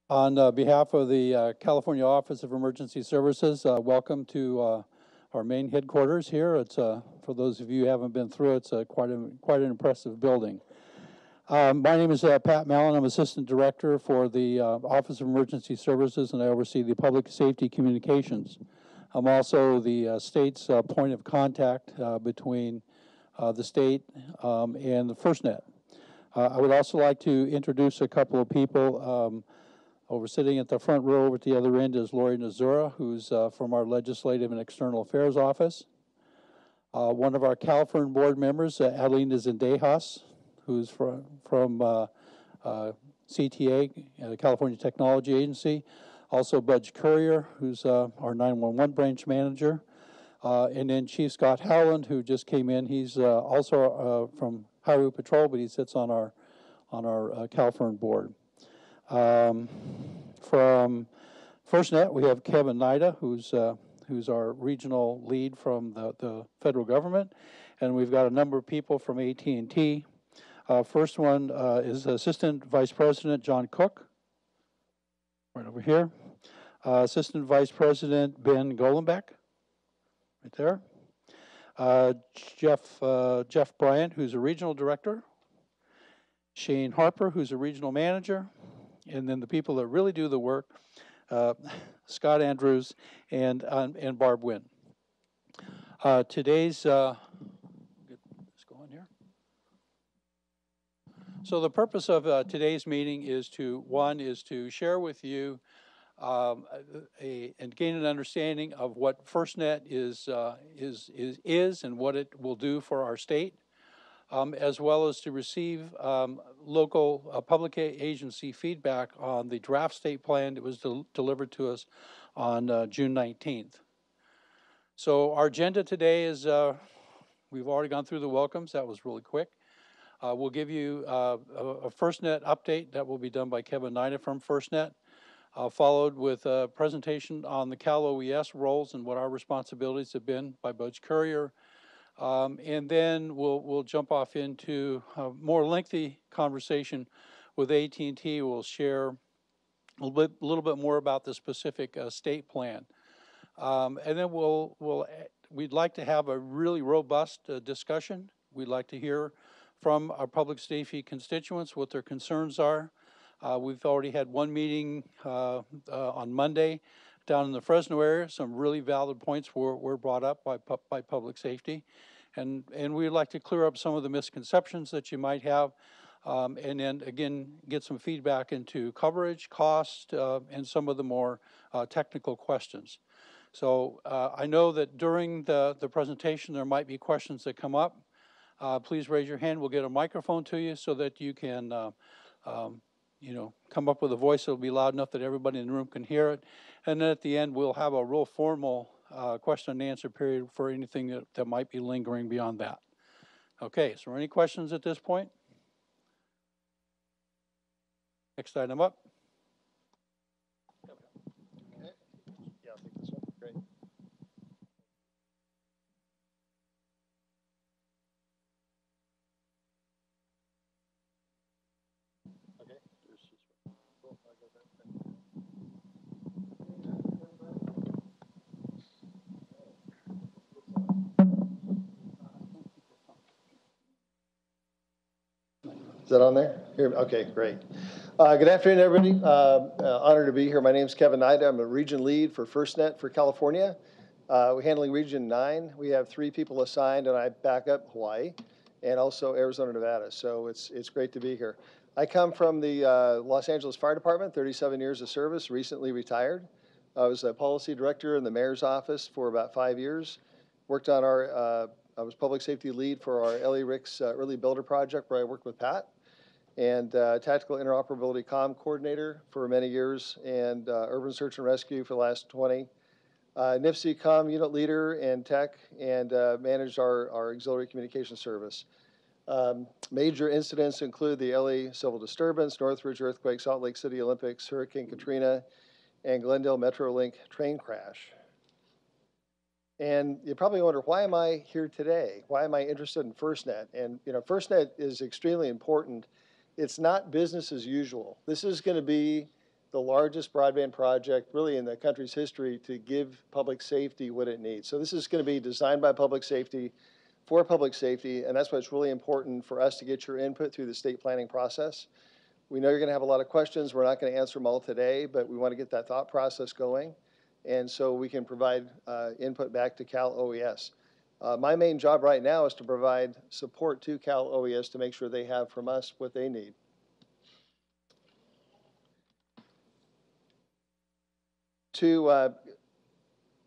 On behalf of the California Office of Emergency Services, welcome to our main headquarters here. It's for those of you who haven't been through, it's quite an impressive building. My name is Pat Mallon. I'm Assistant Director for the Office of Emergency Services, and I oversee the Public Safety Communications. I'm also the state's point of contact between the state and the FirstNet. I would also like to introduce a couple of people. Over sitting at the front row over at the other end is Lori Nazura, who's from our Legislative and External Affairs Office. One of our CalFIRN board members, Adelina Zendejas, who's from CTA, the California Technology Agency. Also Budge Courier, who's our 911 branch manager. And then Chief Scott Howland, who just came in. He's also from Highway Patrol, but he sits on our CalFIRN board. From FirstNet, we have Kevin Nida, who's our regional lead from the federal government, and we've got a number of people from AT&T. First one is Assistant Vice President John Cook, right over here. Assistant Vice President Ben Golenbeck, right there. Jeff Bryant, who's a regional director. Shane Harper, who's a regional manager. And then the people that really do the work, Scott Andrews and Barb Wynn. Today's, let's go on here. So the purpose of today's meeting is to share with you and gain an understanding of what FirstNet is and what it will do for our state. As well as to receive local public agency feedback on the draft state plan that was delivered to us on June 19th. So our agenda today is, we've already gone through the welcomes. That was really quick. We'll give you a FirstNet update that will be done by Kevin Nida from FirstNet, followed with a presentation on the Cal OES roles and what our responsibilities have been by Budge Courier. And then we'll jump off into a more lengthy conversation with AT&T. We'll share a little bit more about the specific state plan. And then we'd like to have a really robust discussion. We'd like to hear from our public safety constituents what their concerns are. We've already had one meeting on Monday down in the Fresno area. Some really valid points were brought up by public safety. And we'd like to clear up some of the misconceptions that you might have, and then again get some feedback into coverage, cost, and some of the more technical questions. So I know that during the presentation there might be questions that come up. Please raise your hand. We'll get a microphone to you so that you can come up with a voice that will be loud enough that everybody in the room can hear it. And then at the end, we'll have a real formal question and answer period for anything that might be lingering beyond that. Okay, so any questions at this point? Next item up. Okay. Yeah, I'll take this one. Great. Okay. Cool. Is that on there? Here, okay, great. Good afternoon, everybody. Honored to be here. My name is Kevin Nida. I'm a region lead for FirstNet for California. We're handling Region 9. We have 3 people assigned, and I back up Hawaii and also Arizona, Nevada. So it's great to be here. I come from the Los Angeles Fire Department, 37 years of service, recently retired. I was a policy director in the mayor's office for about 5 years. Worked on I was public safety lead for our LA-RICS early builder project where I worked with Pat, and tactical interoperability comm coordinator for many years, and urban search and rescue for the last 20. NIFC comm unit leader and tech, and managed our auxiliary communication service. Major incidents include the LA civil disturbance, Northridge earthquake, Salt Lake City Olympics, Hurricane Katrina, and Glendale Metrolink train crash. And you probably wonder, why am I here today? Why am I interested in FirstNet? And FirstNet is extremely important. It's not business as usual. This is going to be the largest broadband project really in the country's history to give public safety what it needs. So this is going to be designed by public safety for public safety, and that's why it's really important for us to get your input through the state planning process. We know you're going to have a lot of questions. We're not going to answer them all today, but we want to get that thought process going, and so we can provide input back to Cal OES. My main job right now is to provide support to Cal OES to make sure they have from us what they need. To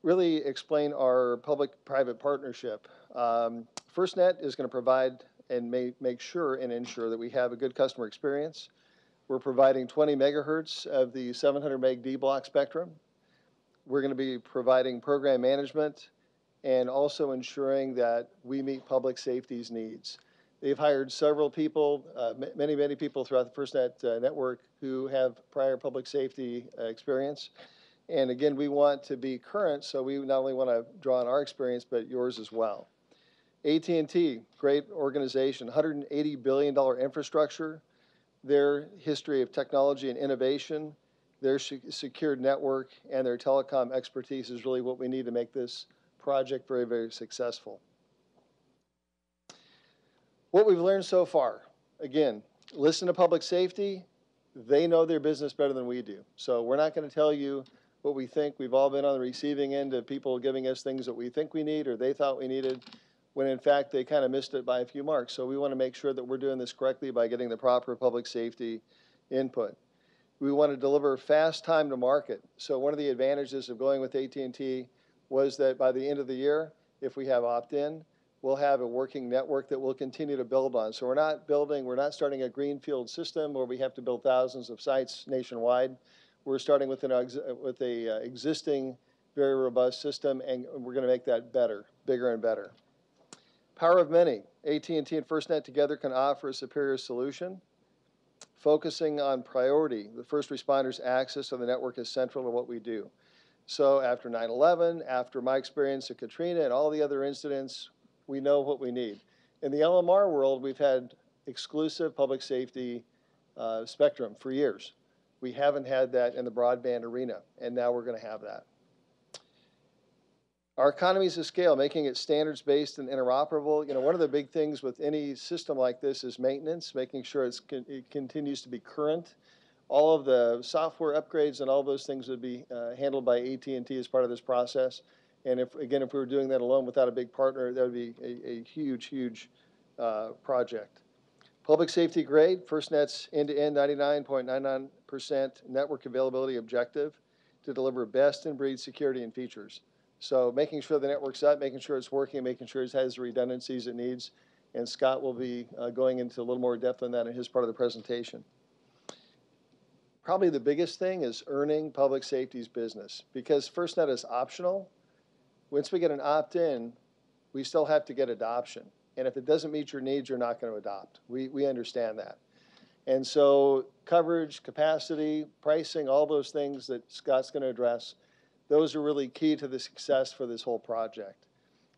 really explain our public-private partnership, FirstNet is going to provide and make sure and ensure that we have a good customer experience. We're providing 20 megahertz of the 700 meg D block spectrum. We're going to be providing program management and also ensuring that we meet public safety's needs. They've hired several people, many people throughout the FirstNet network who have prior public safety experience. And again, we want to be current, so we not only want to draw on our experience, but yours as well. AT&T, great organization, $180 billion infrastructure. Their history of technology and innovation, their secured network, and their telecom expertise is really what we need to make this project very, very successful. What we've learned so far, again, listen to public safety. They know their business better than we do. So we're not going to tell you what we think. We've all been on the receiving end of people giving us things that we think we need or they thought we needed, when in fact they kind of missed it by a few marks. So we want to make sure that we're doing this correctly by getting the proper public safety input. We want to deliver fast time to market. So one of the advantages of going with AT&T was that by the end of the year, if we have opt-in, we'll have a working network that we'll continue to build on. So we're not starting a greenfield system where we have to build thousands of sites nationwide. We're starting with an existing very robust system, and we're going to make that better, bigger and better. Power of many. AT&T and FirstNet together can offer a superior solution. Focusing on priority, the first responders' access to the network is central to what we do. So after 9/11, after my experience at Katrina and all the other incidents, we know what we need. In the LMR world, we've had exclusive public safety spectrum for years. We haven't had that in the broadband arena, and now we're going to have that. Our economies of scale, making it standards-based and interoperable. You know, one of the big things with any system like this is maintenance, making sure it continues to be current. All of the software upgrades and all those things would be handled by AT&T as part of this process. And if we were doing that alone without a big partner, that would be a huge project. Public safety grade, FirstNet's end-to-end 99.99% network availability objective to deliver best-in-breed security and features. So making sure the network's up, making sure it's working, making sure it has the redundancies it needs. And Scott will be going into a little more depth on that in his part of the presentation. Probably the biggest thing is earning public safety's business, because FirstNet is optional. Once we get an opt-in, we still have to get adoption. And if it doesn't meet your needs, you're not going to adopt. We understand that. And so coverage, capacity, pricing, all those things that Scott's going to address, those are really key to the success for this whole project.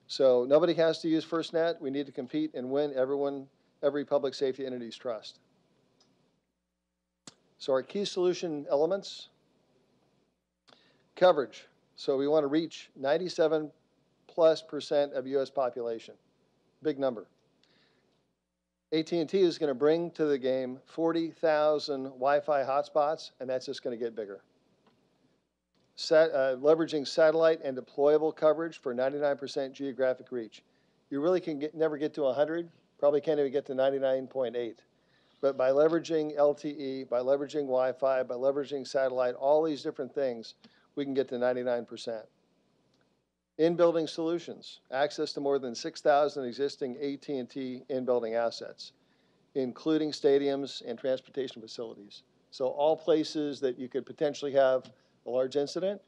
So nobody has to use FirstNet. We need to compete and win every public safety entity's trust. So our key solution elements, coverage. So we want to reach 97+% of U.S. population. Big number. AT&T is going to bring to the game 40,000 Wi-Fi hotspots, and that's just going to get bigger. Leveraging satellite and deployable coverage for 99% geographic reach. You really can never get to 100, probably can't even get to 99.8. But by leveraging LTE, by leveraging Wi-Fi, by leveraging satellite, all these different things, we can get to 99%. In-building solutions, access to more than 6,000 existing AT&T in-building assets, including stadiums and transportation facilities. So all places that you could potentially have a large incident,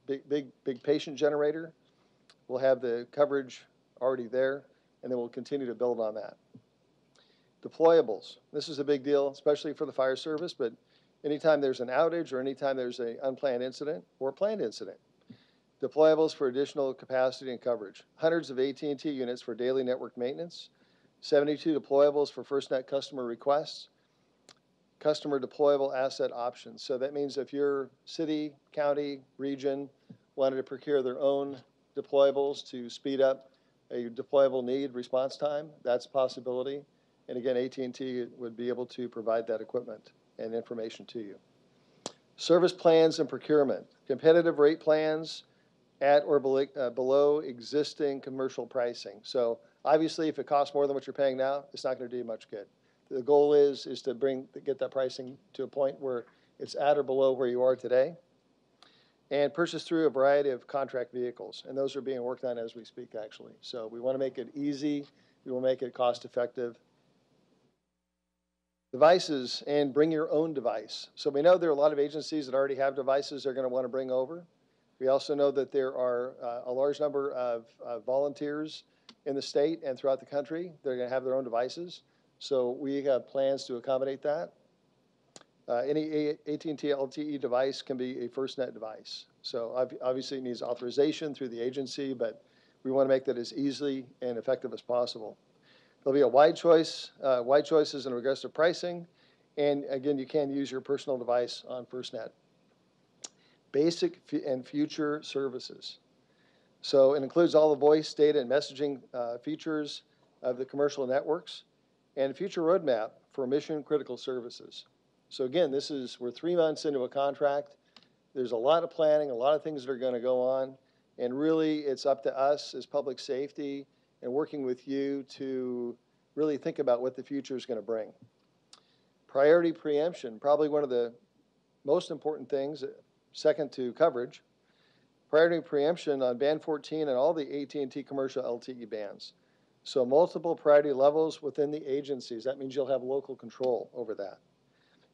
big patient generator, we'll have the coverage already there, and then we'll continue to build on that. Deployables. This is a big deal, especially for the fire service, but anytime there's an outage or anytime there's an unplanned incident or a planned incident. Deployables for additional capacity and coverage. Hundreds of AT&T units for daily network maintenance. 72 deployables for FirstNet customer requests. customer deployable asset options. So that means if your city, county, region wanted to procure their own deployables to speed up a deployable need response time, that's a possibility. And again, AT&T would be able to provide that equipment and information to you. Service plans and procurement, competitive rate plans at or below existing commercial pricing. So obviously, if it costs more than what you're paying now, it's not going to do you much good. The goal is to get that pricing to a point where it's at or below where you are today, and purchase through a variety of contract vehicles. And those are being worked on as we speak, actually. So we want to make it easy. We will make it cost effective. Devices, and bring your own device. So we know there are a lot of agencies that already have devices they're going to want to bring over. We also know that there are a large number of volunteers in the state and throughout the country that are going to have their own devices. So we have plans to accommodate that. Any AT&T LTE device can be a FirstNet device. So obviously it needs authorization through the agency, but we want to make that as easy and effective as possible. There'll be a wide choices in regards to pricing. And again, you can use your personal device on FirstNet. Basic and future services. So it includes all the voice, data, and messaging features of the commercial networks, and a future roadmap for mission-critical services. So again, we're 3 months into a contract. There's a lot of planning, a lot of things that are going to go on, and really it's up to us as public safety and working with you to really think about what the future is going to bring. Priority preemption, probably one of the most important things, second to coverage. Priority preemption on band 14 and all the AT&T commercial LTE bands. So multiple priority levels within the agencies. That means you'll have local control over that.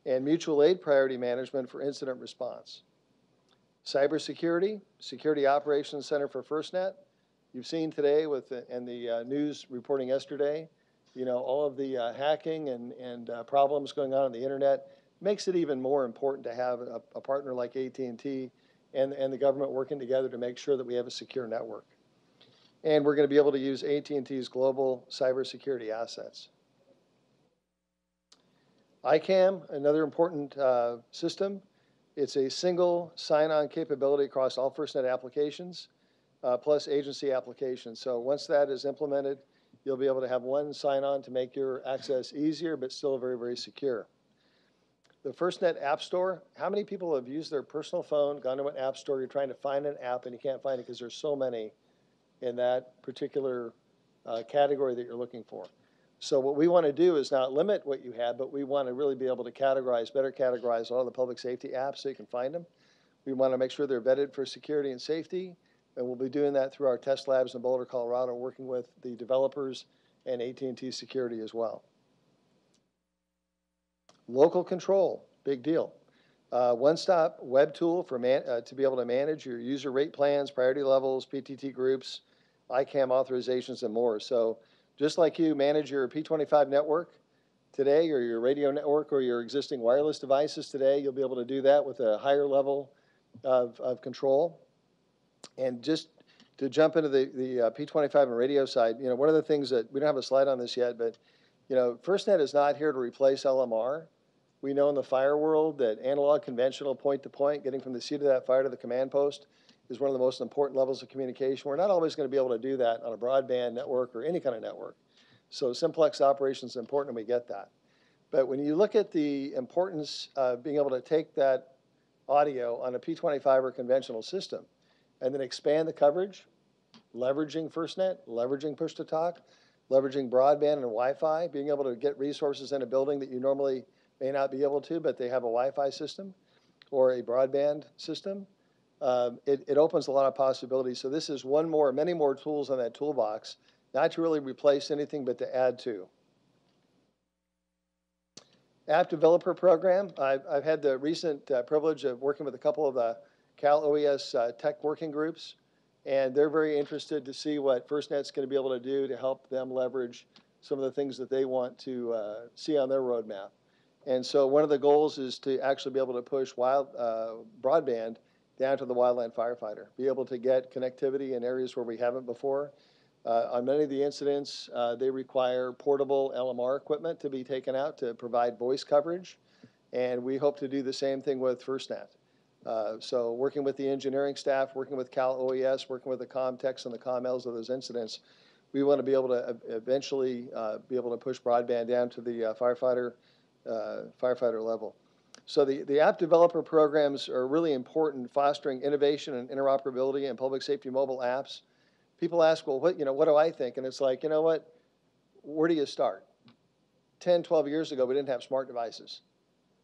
And mutual aid priority management for incident response. Cybersecurity, Security Operations Center for FirstNet. You've seen today and the news reporting yesterday, all of the hacking and problems going on the internet makes it even more important to have a partner like AT&T and the government working together to make sure that we have a secure network. And we're going to be able to use AT&T's global cybersecurity assets. ICAM, another important system. It's a single sign-on capability across all FirstNet applications, plus agency applications. So once that is implemented, you'll be able to have one sign-on to make your access easier, but still very, very secure. The FirstNet App Store, how many people have used their personal phone, gone to an app store, you're trying to find an app and you can't find it because there's so many in that particular category that you're looking for. So what we want to do is not limit what you have, but we want to really be able to better categorize all the public safety apps so you can find them. We want to make sure they're vetted for security and safety, and we'll be doing that through our test labs in Boulder, Colorado, working with the developers and AT&T Security as well. Local control, big deal. One-stop web tool for to be able to manage your user rate plans, priority levels, PTT groups, ICAM authorizations, and more. So just like you manage your P25 network today, or your radio network, or your existing wireless devices today, you'll be able to do that with a higher level of control. And just to jump into the P25 and radio side, one of the things that, we don't have a slide on this yet, but FirstNet is not here to replace LMR. We know in the fire world that analog, conventional, point-to-point, getting from the seat of that fire to the command post is one of the most important levels of communication. We're not always going to be able to do that on a broadband network or any kind of network. So simplex operations is important, and we get that. But when you look at the importance of being able to take that audio on a P25 or conventional system and then expand the coverage, leveraging FirstNet, leveraging push-to-talk, leveraging broadband and Wi-Fi, being able to get resources in a building that you normally may not be able to, but they have a Wi-Fi system or a broadband system, it opens a lot of possibilities. So this is many more tools on that toolbox, not to really replace anything, but to add to. App Developer Program. I've had the recent privilege of working with a couple of the Cal OES tech working groups, and they're very interested to see what FirstNet's going to be able to do to help them leverage some of the things that they want to see on their roadmap. And so one of the goals is to actually be able to push broadband down to the wildland firefighter, be able to get connectivity in areas where we haven't before. On many of the incidents, they require portable LMR equipment to be taken out to provide voice coverage. And we hope to do the same thing with FirstNet. So working with the engineering staff, working with Cal OES, working with the ComTechs and the ComLs of those incidents, we want to be able to eventually be able to push broadband down to the firefighter level. So the app developer programs are really important, fostering innovation and interoperability in public safety mobile apps. People ask, well, what do I think? And it's like, you know what? Where do you start? 10, 12 years ago, we didn't have smart devices.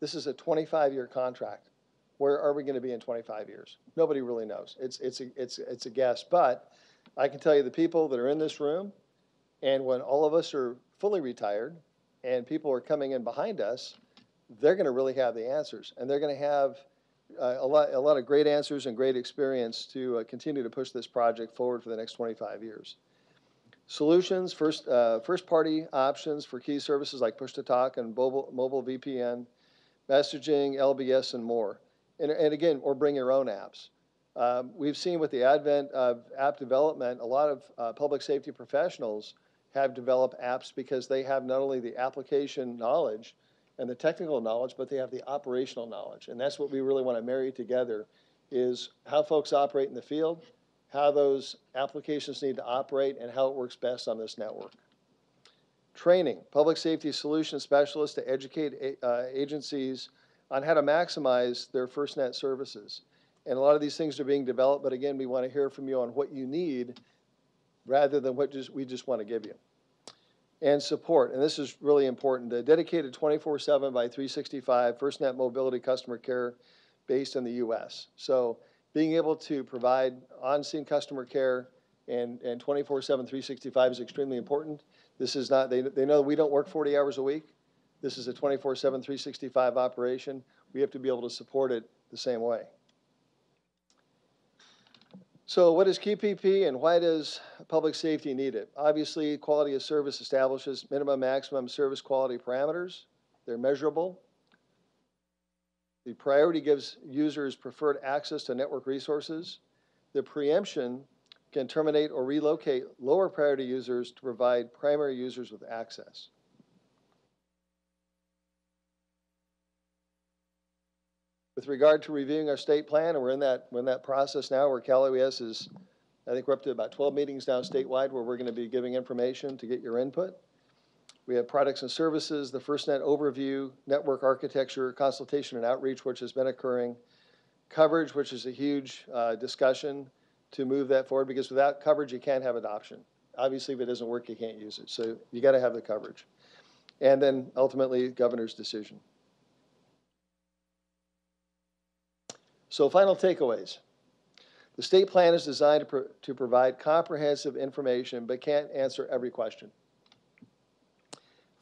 This is a 25-year contract. Where are we going to be in 25 years? Nobody really knows. It's a guess. But I can tell you the people that are in this room, and when all of us are fully retired and people are coming in behind us, they're going to really have the answers. And they're going to have a lot of great answers and great experience to continue to push this project forward for the next 25 years. Solutions, first-party options for key services like push-to-talk and mobile VPN, messaging, LBS, and more. And again, or bring your own apps. We've seen with the advent of app development, a lot of public safety professionals have developed apps because they have not only the application knowledge and the technical knowledge, but they have the operational knowledge. And that's what we really want to marry together, is how folks operate in the field, how those applications need to operate, and how it works best on this network. Training, public safety solution specialists to educate agencies on how to maximize their FirstNet services. And a lot of these things are being developed, but again, we want to hear from you on what you need rather than what we just want to give you. And support, and this is really important, a dedicated 24/7 by 365 FirstNet mobility customer care based in the U.S. So being able to provide on-scene customer care and 24/7, 365 is extremely important. This is not, they know we don't work 40 hours a week. This is a 24/7, 365 operation. We have to be able to support it the same way. So what is QPP and why does public safety need it? Obviously, quality of service establishes minimum, maximum service quality parameters. They're measurable. The priority gives users preferred access to network resources. The preemption can terminate or relocate lower priority users to provide primary users with access. With regard to reviewing our state plan, and we're in that process now where Cal OES is, I think we're up to about 12 meetings now statewide where we're going to be giving information to get your input. We have products and services, the FirstNet overview, network architecture, consultation and outreach, which has been occurring, coverage, which is a huge discussion to move that forward, because without coverage, you can't have adoption. Obviously, if it doesn't work, you can't use it. So you got to have the coverage. And then ultimately, governor's decision. So final takeaways. The state plan is designed to provide comprehensive information, but can't answer every question.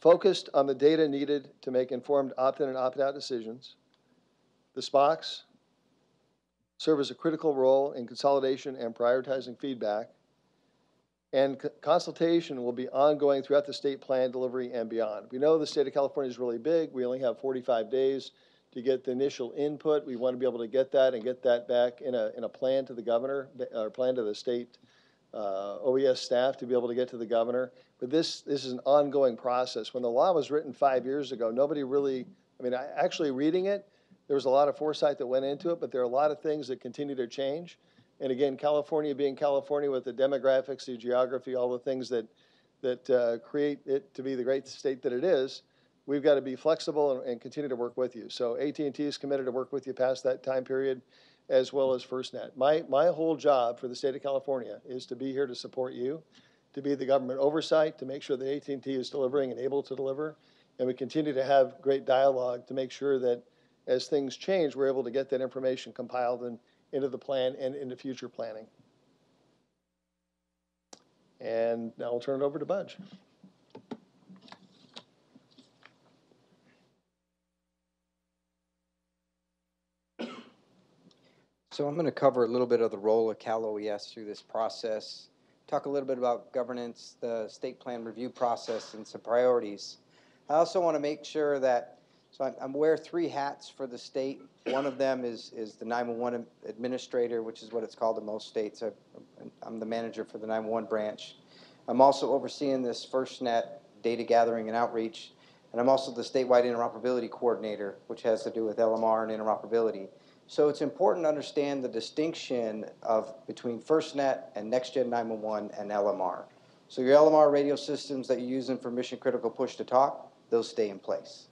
Focused on the data needed to make informed opt-in and opt-out decisions. The SPOCs serve as a critical role in consolidation and prioritizing feedback. And consultation will be ongoing throughout the state plan delivery and beyond. We know the state of California is really big. We only have 45 days to get the initial input. We want to be able to get that and get that back in a plan to the governor, or plan to the state OES staff to be able to get to the governor. But this is an ongoing process. When the law was written 5 years ago, nobody really, actually reading it, there was a lot of foresight that went into it, but there are a lot of things that continue to change. And again, California being California with the demographics, the geography, all the things that create it to be the great state that it is, we've got to be flexible and continue to work with you. So AT&T is committed to work with you past that time period, as well as FirstNet. My whole job for the state of California is to be here to support you, to be the government oversight, to make sure that AT&T is delivering and able to deliver. And we continue to have great dialogue to make sure that as things change, we're able to get that information compiled into the plan and into future planning. And now I'll turn it over to Budge. So I'm going to cover a little bit of the role of Cal OES through this process, talk a little bit about governance, the state plan review process, and some priorities. I also want to make sure that, so I'm wear 3 hats for the state. One of them is the 911 administrator, which is what it's called in most states. I'm the manager for the 911 branch. I'm also overseeing this FirstNet data gathering and outreach. And I'm also the statewide interoperability coordinator, which has to do with LMR and interoperability. So it's important to understand the distinction between FirstNet and NextGen 911 and LMR. So your LMR radio systems that you're using for mission critical push to talk, those stay in place.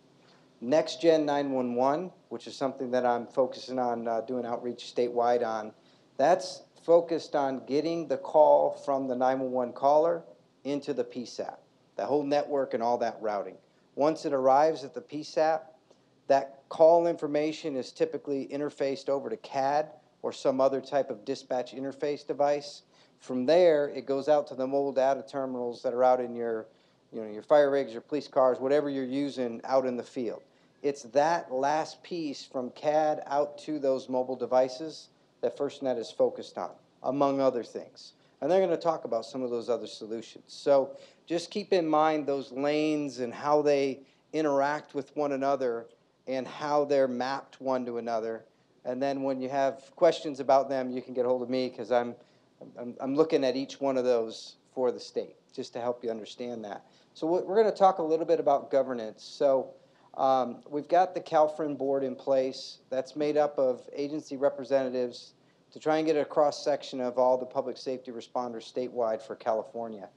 NextGen 911, which is something that I'm focusing on doing outreach statewide on, that's focused on getting the call from the 911 caller into the PSAP, the whole network and all that routing. Once it arrives at the PSAP, that call information is typically interfaced over to CAD or some other type of dispatch interface device. From there, it goes out to the mobile data terminals that are out in your fire rigs, your police cars, whatever you're using out in the field. It's that last piece from CAD out to those mobile devices that FirstNet is focused on, among other things. And they're going to talk about some of those other solutions. So just keep in mind those lanes and how they interact with one another and how they're mapped one to another. And then when you have questions about them, you can get hold of me, because I'm looking at each one of those for the state, just to help you understand that. So we're going to talk a little bit about governance. So we've got the CalFRIN board in place. That's made up of agency representatives to try and get a cross-section of all the public safety responders statewide for California.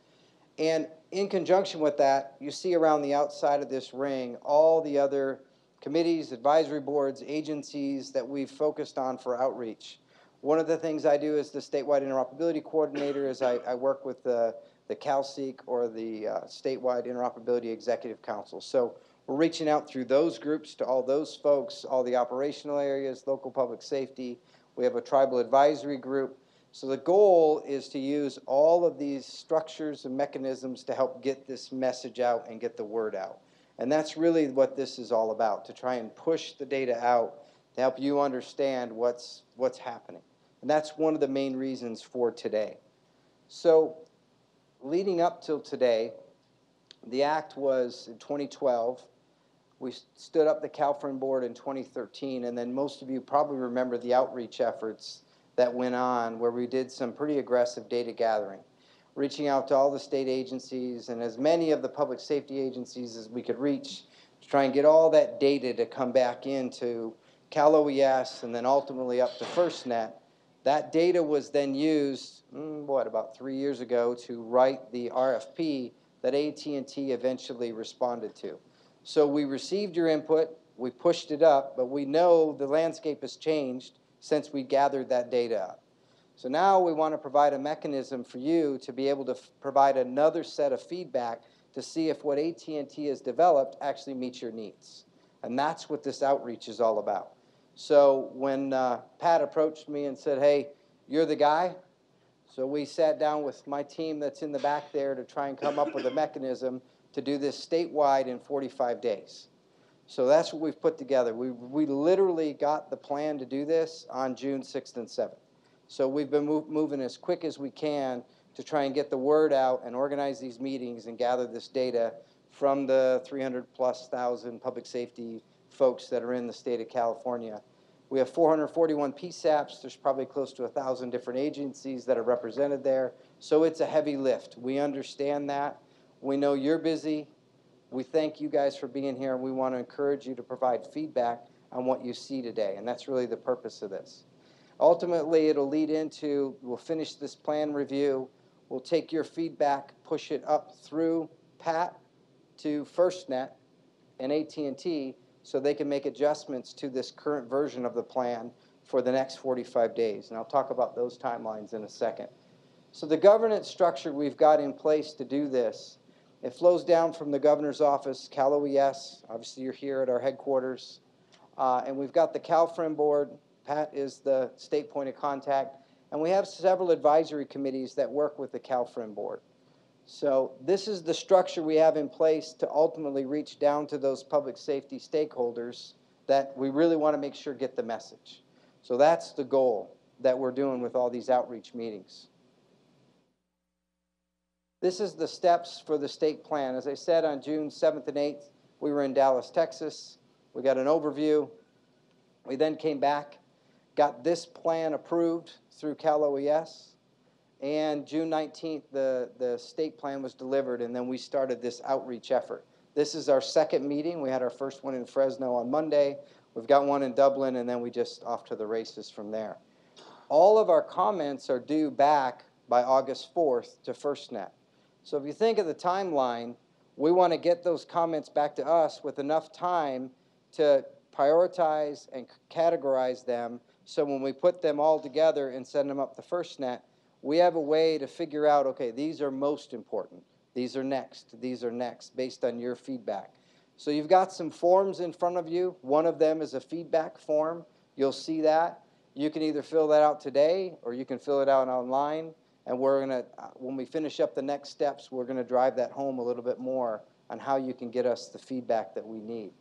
And in conjunction with that, you see around the outside of this ring all the other committees, advisory boards, agencies that we've focused on for outreach. One of the things I do as the statewide interoperability coordinator is I work with the CalSEC, or the statewide interoperability executive council. So we're reaching out through those groups to all those folks, all the operational areas, local public safety. We have a tribal advisory group. So the goal is to use all of these structures and mechanisms to help get this message out and get the word out. And that's really what this is all about, to try and push the data out to help you understand what's happening. And that's one of the main reasons for today. So leading up till today, the act was in 2012. We stood up the CalFRIN board in 2013, and then most of you probably remember the outreach efforts that went on, where we did some pretty aggressive data gathering, reaching out to all the state agencies and as many of the public safety agencies as we could reach to try and get all that data to come back into Cal OES and then ultimately up to FirstNet. That data was then used, about 3 years ago, to write the RFP that AT&T eventually responded to. So we received your input, we pushed it up, but we know the landscape has changed since we gathered that data up. So now we want to provide a mechanism for you to be able to provide another set of feedback to see if what AT&T has developed actually meets your needs. And that's what this outreach is all about. So when Pat approached me and said, hey, you're the guy, so we sat down with my team that's in the back there to try and come up with a mechanism to do this statewide in 45 days. So that's what we've put together. We literally got the plan to do this on June 6th and 7th. So we've been moving as quick as we can to try and get the word out and organize these meetings and gather this data from the 300,000+ public safety folks that are in the state of California. We have 441 PSAPs. There's probably close to 1,000 different agencies that are represented there. So it's a heavy lift. We understand that. We know you're busy. We thank you guys for being here, and we want to encourage you to provide feedback on what you see today, and that's really the purpose of this. Ultimately, it'll lead into, we'll finish this plan review, we'll take your feedback, push it up through Pat to FirstNet and AT&T so they can make adjustments to this current version of the plan for the next 45 days, and I'll talk about those timelines in a second. So the governance structure we've got in place to do this, it flows down from the governor's office, Cal OES. Obviously, you're here at our headquarters. And we've got the CalFRIN board. Pat is the state point of contact. And we have several advisory committees that work with the CalFRIN board. So this is the structure we have in place to ultimately reach down to those public safety stakeholders that we really want to make sure get the message. So that's the goal that we're doing with all these outreach meetings. This is the steps for the state plan. As I said, on June 7th and 8th, we were in Dallas, Texas. We got an overview. We then came back, got this plan approved through Cal OES, and June 19th, the state plan was delivered, and then we started this outreach effort. This is our second meeting. We had our first one in Fresno on Monday. We've got one in Dublin, and then we just off to the races from there. All of our comments are due back by August 4th to FirstNet. So if you think of the timeline, we want to get those comments back to us with enough time to prioritize and categorize them, so when we put them all together and send them up to FirstNet, we have a way to figure out, okay, these are most important, these are next, based on your feedback. So you've got some forms in front of you. One of them is a feedback form. You'll see that. You can either fill that out today, or you can fill it out online, and we're going to, when we finish up the next steps, we're going to drive that home a little bit more on how you can get us the feedback that we need.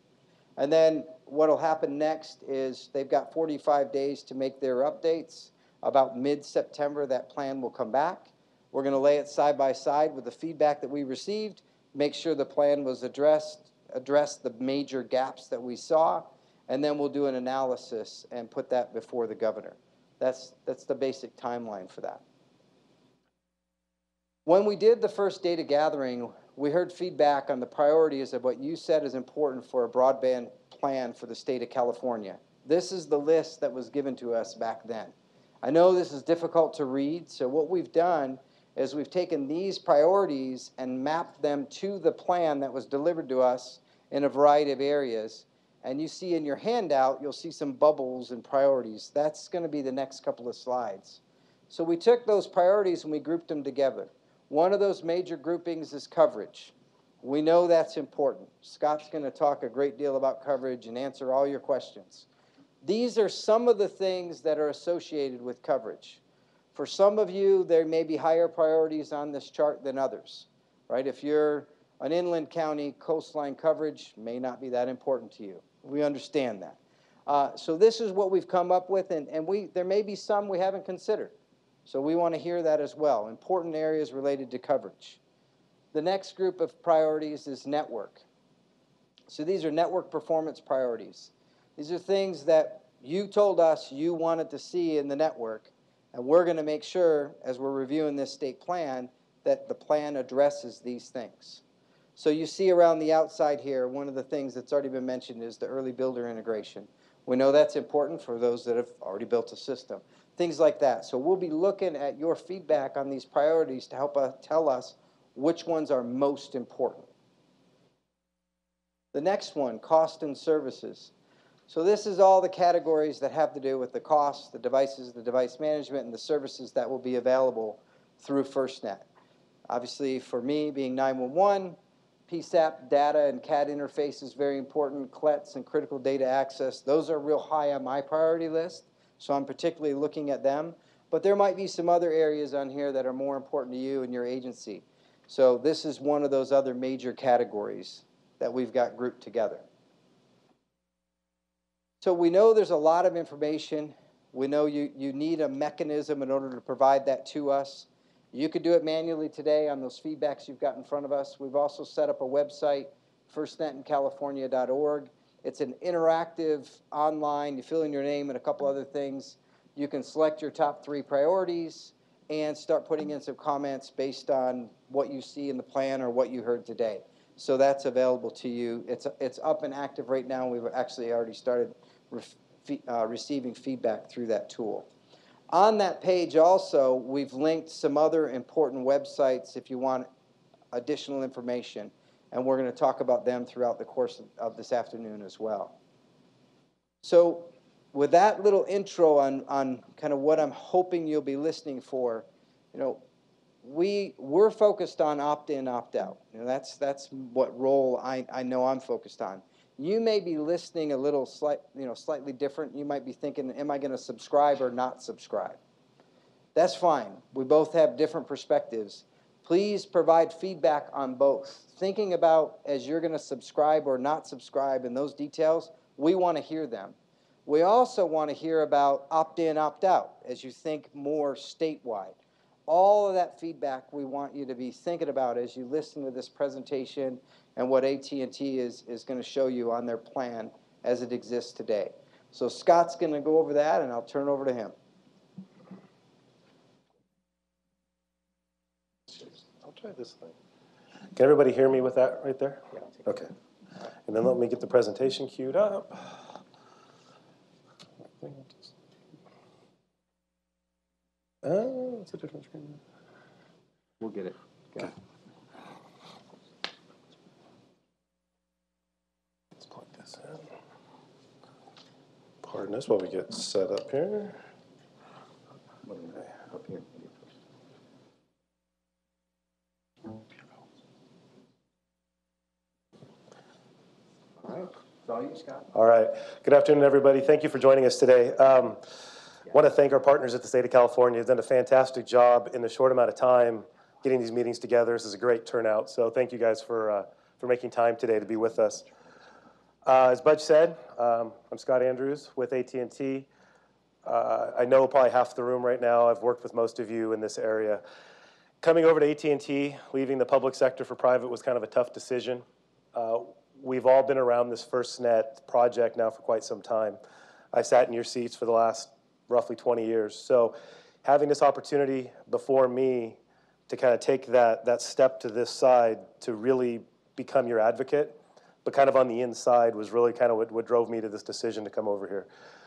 And then what will happen next is they've got 45 days to make their updates. About mid-September, that plan will come back. We're going to lay it side by side with the feedback that we received, make sure the plan was addressed the major gaps that we saw, and then we'll do an analysis and put that before the governor. That's the basic timeline for that. When we did the first data gathering, we heard feedback on the priorities of what you said is important for a broadband plan for the state of California. This is the list that was given to us back then. I know this is difficult to read, so what we've done is we've taken these priorities and mapped them to the plan that was delivered to us in a variety of areas. And you see in your handout, you'll see some bubbles and priorities. That's going to be the next couple of slides. So we took those priorities and we grouped them together. One of those major groupings is coverage. We know that's important. Scott's going to talk a great deal about coverage and answer all your questions. These are some of the things that are associated with coverage. For some of you, there may be higher priorities on this chart than others, right? If you're an inland county, coastline coverage may not be that important to you. We understand that. So this is what we've come up with, and there may be some we haven't considered. So we want to hear that as well. Important areas related to coverage. The next group of priorities is network. So these are network performance priorities. These are things that you told us you wanted to see in the network, and we're going to make sure, as we're reviewing this state plan, that the plan addresses these things. So you see around the outside here, one of the things that's already been mentioned is the early builder integration. We know that's important for those that have already built a system. Things like that. So we'll be looking at your feedback on these priorities to help tell us which ones are most important. The next one, cost and services. So this is all the categories that have to do with the costs, the devices, the device management, and the services that will be available through FirstNet. Obviously, for me, being 911, PSAP data and CAD interface is very important. CLETs and critical data access, those are real high on my priority list. So I'm particularly looking at them. But there might be some other areas on here that are more important to you and your agency. So this is one of those other major categories that we've got grouped together. So we know there's a lot of information. We know you need a mechanism in order to provide that to us. You could do it manually today on those feedbacks you've got in front of us. We've also set up a website, firstnetandcalifornia.org. It's an interactive online. You fill in your name and a couple other things. You can select your top 3 priorities and start putting in some comments based on what you see in the plan or what you heard today. So that's available to you. It's up and active right now. We've actually already started receiving feedback through that tool. On that page also, we've linked some other important websites if you want additional information. And we're going to talk about them throughout the course of this afternoon as well. So with that little intro on kind of what I'm hoping you'll be listening for, you know, we're focused on opt-in, opt-out. You know, that's what role I know I'm focused on. You may be listening a little slightly different. You might be thinking, am I going to subscribe or not subscribe? That's fine. We both have different perspectives. Please provide feedback on both. Thinking about as you're going to subscribe or not subscribe and those details, we want to hear them. We also want to hear about opt-in, opt-out as you think more statewide. All of that feedback we want you to be thinking about as you listen to this presentation and what AT&T is going to show you on their plan as it exists today. So Scott's going to go over that, and I'll turn it over to him. I'll try this thing. Can everybody hear me with that right there? Okay. And then let me get the presentation queued up. It's a different screen. We'll get it. Okay. Let's plug this in. Pardon us while we get set up here. Up here. All right. It's all you, Scott. All right. Good afternoon, everybody. Thank you for joining us today. I want to thank our partners at the state of California. They've done a fantastic job in a short amount of time getting these meetings together. This is a great turnout. So thank you guys for making time today to be with us. As Budge said, I'm Scott Andrews with AT&T. I know probably half the room right now. I've worked with most of you in this area. Coming over to AT&T, leaving the public sector for private was kind of a tough decision. We've all been around this FirstNet project now for quite some time. I sat in your seats for the last roughly 20 years. So having this opportunity before me to kind of take that step to this side to really become your advocate, but kind of on the inside, was really kind of what drove me to this decision to come over here.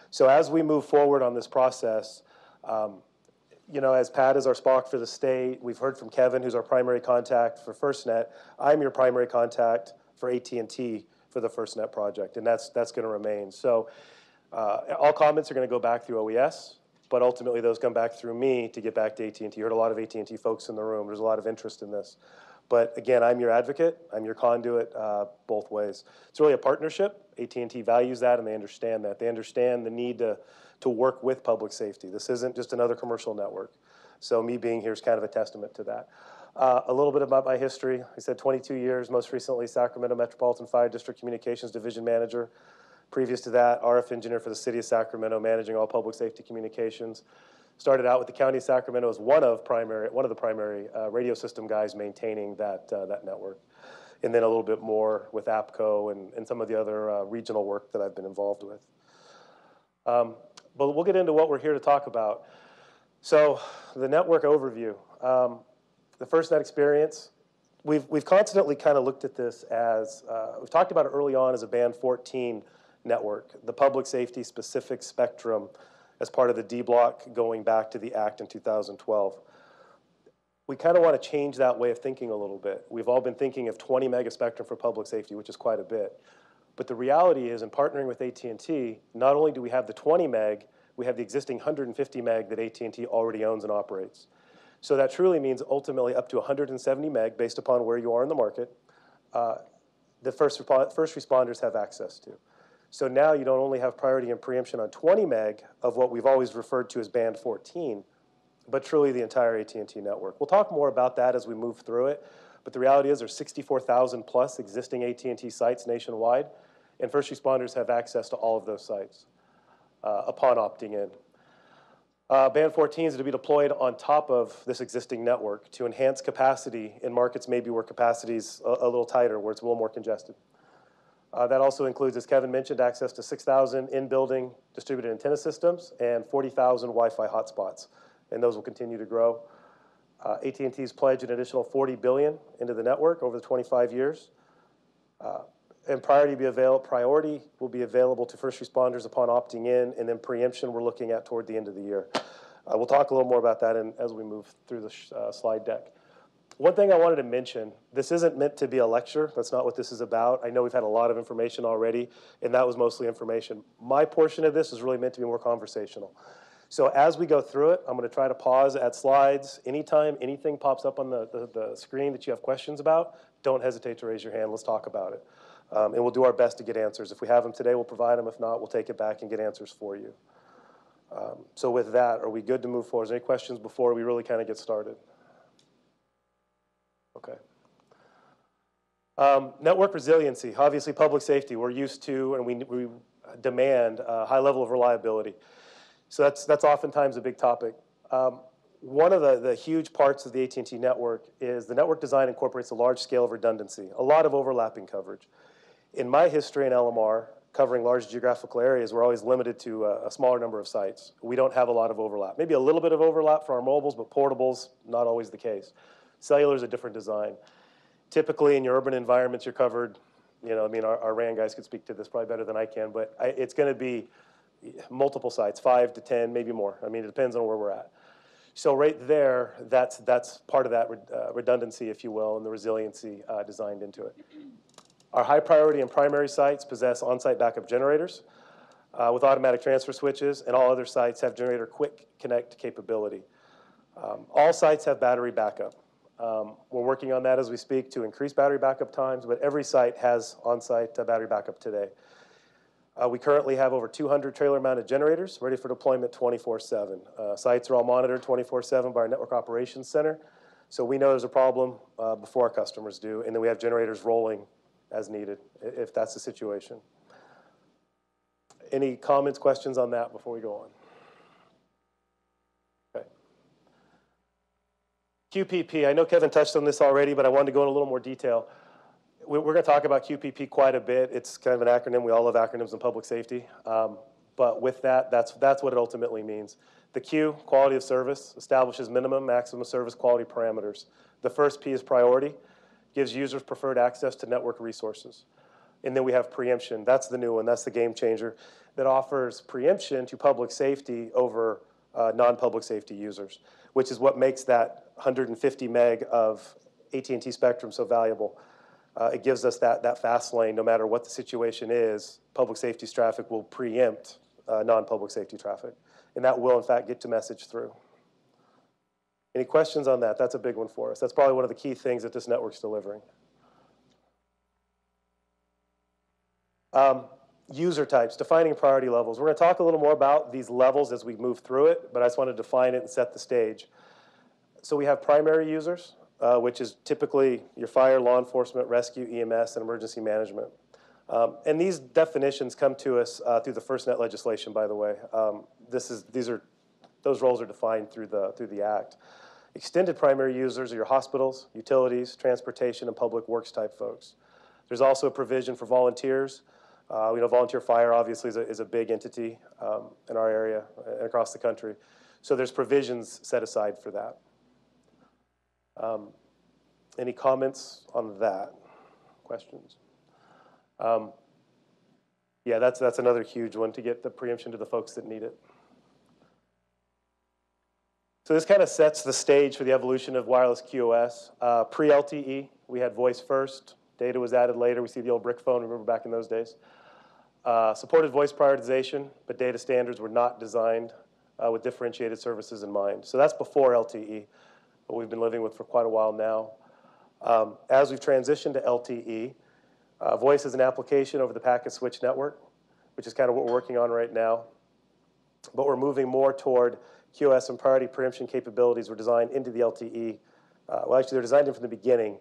So as we move forward on this process, you know, as Pat is our SPOC for the state, we've heard from Kevin, who's our primary contact for FirstNet. I'm your primary contact for AT&T for the FirstNet project, and that's going to remain. So all comments are going to go back through OES, but ultimately those come back through me to get back to AT&T. You heard a lot of AT&T folks in the room. There's a lot of interest in this. But again, I'm your advocate. I'm your conduit both ways. It's really a partnership. AT&T values that, and they understand that. They understand the need to work with public safety. This isn't just another commercial network. So me being here is kind of a testament to that. A little bit about my history. I said 22 years, most recently Sacramento Metropolitan Fire District Communications Division Manager. Previous to that, RF engineer for the city of Sacramento, managing all public safety communications. Started out with the county of Sacramento as one of the primary radio system guys maintaining that network. And then a little bit more with APCO and some of the other regional work that I've been involved with. But we'll get into what we're here to talk about. So the network overview. The FirstNet experience, we've constantly kind of looked at this as, we've talked about it early on as a Band 14 network, the public safety specific spectrum as part of the D block going back to the Act in 2012. We kind of want to change that way of thinking a little bit. We've all been thinking of 20 mega spectrum for public safety, which is quite a bit. But the reality is, in partnering with AT&T, not only do we have the 20 meg, we have the existing 150 meg that AT&T already owns and operates. So that truly means ultimately up to 170 meg based upon where you are in the market, the first responders have access to. So now you don't only have priority and preemption on 20 meg of what we've always referred to as Band 14, but truly the entire AT&T network. We'll talk more about that as we move through it, but the reality is there's 64,000 plus existing AT&T sites nationwide, and first responders have access to all of those sites upon opting in. Band 14 is to be deployed on top of this existing network to enhance capacity in markets maybe where capacity is a little tighter, where it's a little more congested. That also includes, as Kevin mentioned, access to 6,000 in-building distributed antenna systems and 40,000 Wi-Fi hotspots, and those will continue to grow. AT&T's pledged an additional $40 billion into the network over the 25 years. And priority will be available to first responders upon opting in, and then preemption we're looking at toward the end of the year. We'll talk a little more about that as we move through the slide deck. One thing I wanted to mention, this isn't meant to be a lecture. That's not what this is about. I know we've had a lot of information already, and that was mostly information. My portion of this is really meant to be more conversational. So as we go through it, I'm going to try to pause at slides. Anytime anything pops up on the screen that you have questions about, don't hesitate to raise your hand. Let's talk about it. And we'll do our best to get answers. If we have them today, we'll provide them. If not, we'll take it back and get answers for you. So with that, are we good to move forward? Is there any questions before we really kind of get started? Okay. Network resiliency, obviously public safety. We're used to and we demand a high level of reliability. So that's oftentimes a big topic. One of the huge parts of the AT&T network is the network design incorporates a large scale of redundancy, a lot of overlapping coverage. In my history in LMR, covering large geographical areas, we're always limited to a smaller number of sites. We don't have a lot of overlap. Maybe a little bit of overlap for our mobiles, but portables, not always the case. Cellular is a different design. Typically in your urban environments, you're covered, you know, I mean, our RAN guys could speak to this probably better than I can, but it's going to be multiple sites, 5 to 10, maybe more. I mean, it depends on where we're at. So right there, that's part of that redundancy, if you will, and the resiliency designed into it. Our high priority and primary sites possess on-site backup generators with automatic transfer switches, and all other sites have generator quick connect capability. All sites have battery backup. We're working on that as we speak to increase battery backup times, but every site has on-site battery backup today. We currently have over 200 trailer-mounted generators ready for deployment 24/7. Sites are all monitored 24/7 by our Network Operations Center, so we know there's a problem before our customers do, and then we have generators rolling as needed if that's the situation. Any comments, questions on that before we go on? Okay. QPP, I know Kevin touched on this already, but I wanted to go in a little more detail. We're going to talk about QPP quite a bit. It's kind of an acronym. We all love acronyms in public safety. But with that, that's what it ultimately means. The Q, quality of service, establishes minimum, maximum service quality parameters. The first P is priority, gives users preferred access to network resources. And then we have preemption. That's the new one. That's the game changer that offers preemption to public safety over non-public safety users, which is what makes that 150 meg of AT&T spectrum so valuable. It gives us that fast lane. No matter what the situation is, public safety traffic will preempt non-public safety traffic. And that will, in fact, get to message through. Any questions on that? That's a big one for us. That's probably one of the key things that this network's delivering. User types, defining priority levels. We're going to talk a little more about these levels as we move through it, but I just want to define it and set the stage. So we have primary users, which is typically your fire, law enforcement, rescue, EMS, and emergency management. And these definitions come to us through the FirstNet legislation, by the way. Those roles are defined through the Act. Extended primary users are your hospitals, utilities, transportation, and public works type folks. There's also a provision for volunteers. We know volunteer fire obviously is a big entity in our area and across the country. So there's provisions set aside for that. Any comments on that? Questions? Yeah, that's another huge one to get the preemption to the folks that need it. So this kind of sets the stage for the evolution of wireless QoS. Pre-LTE, we had voice first. Data was added later. We see the old brick phone, remember back in those days. Supported voice prioritization, but data standards were not designed with differentiated services in mind. So that's before LTE, what we've been living with for quite a while now. As we've transitioned to LTE, voice is an application over the packet switch network, which is kind of what we're working on right now. But we're moving more toward QoS and priority preemption capabilities were designed into the LTE. Well, actually, they're designed in from the beginning,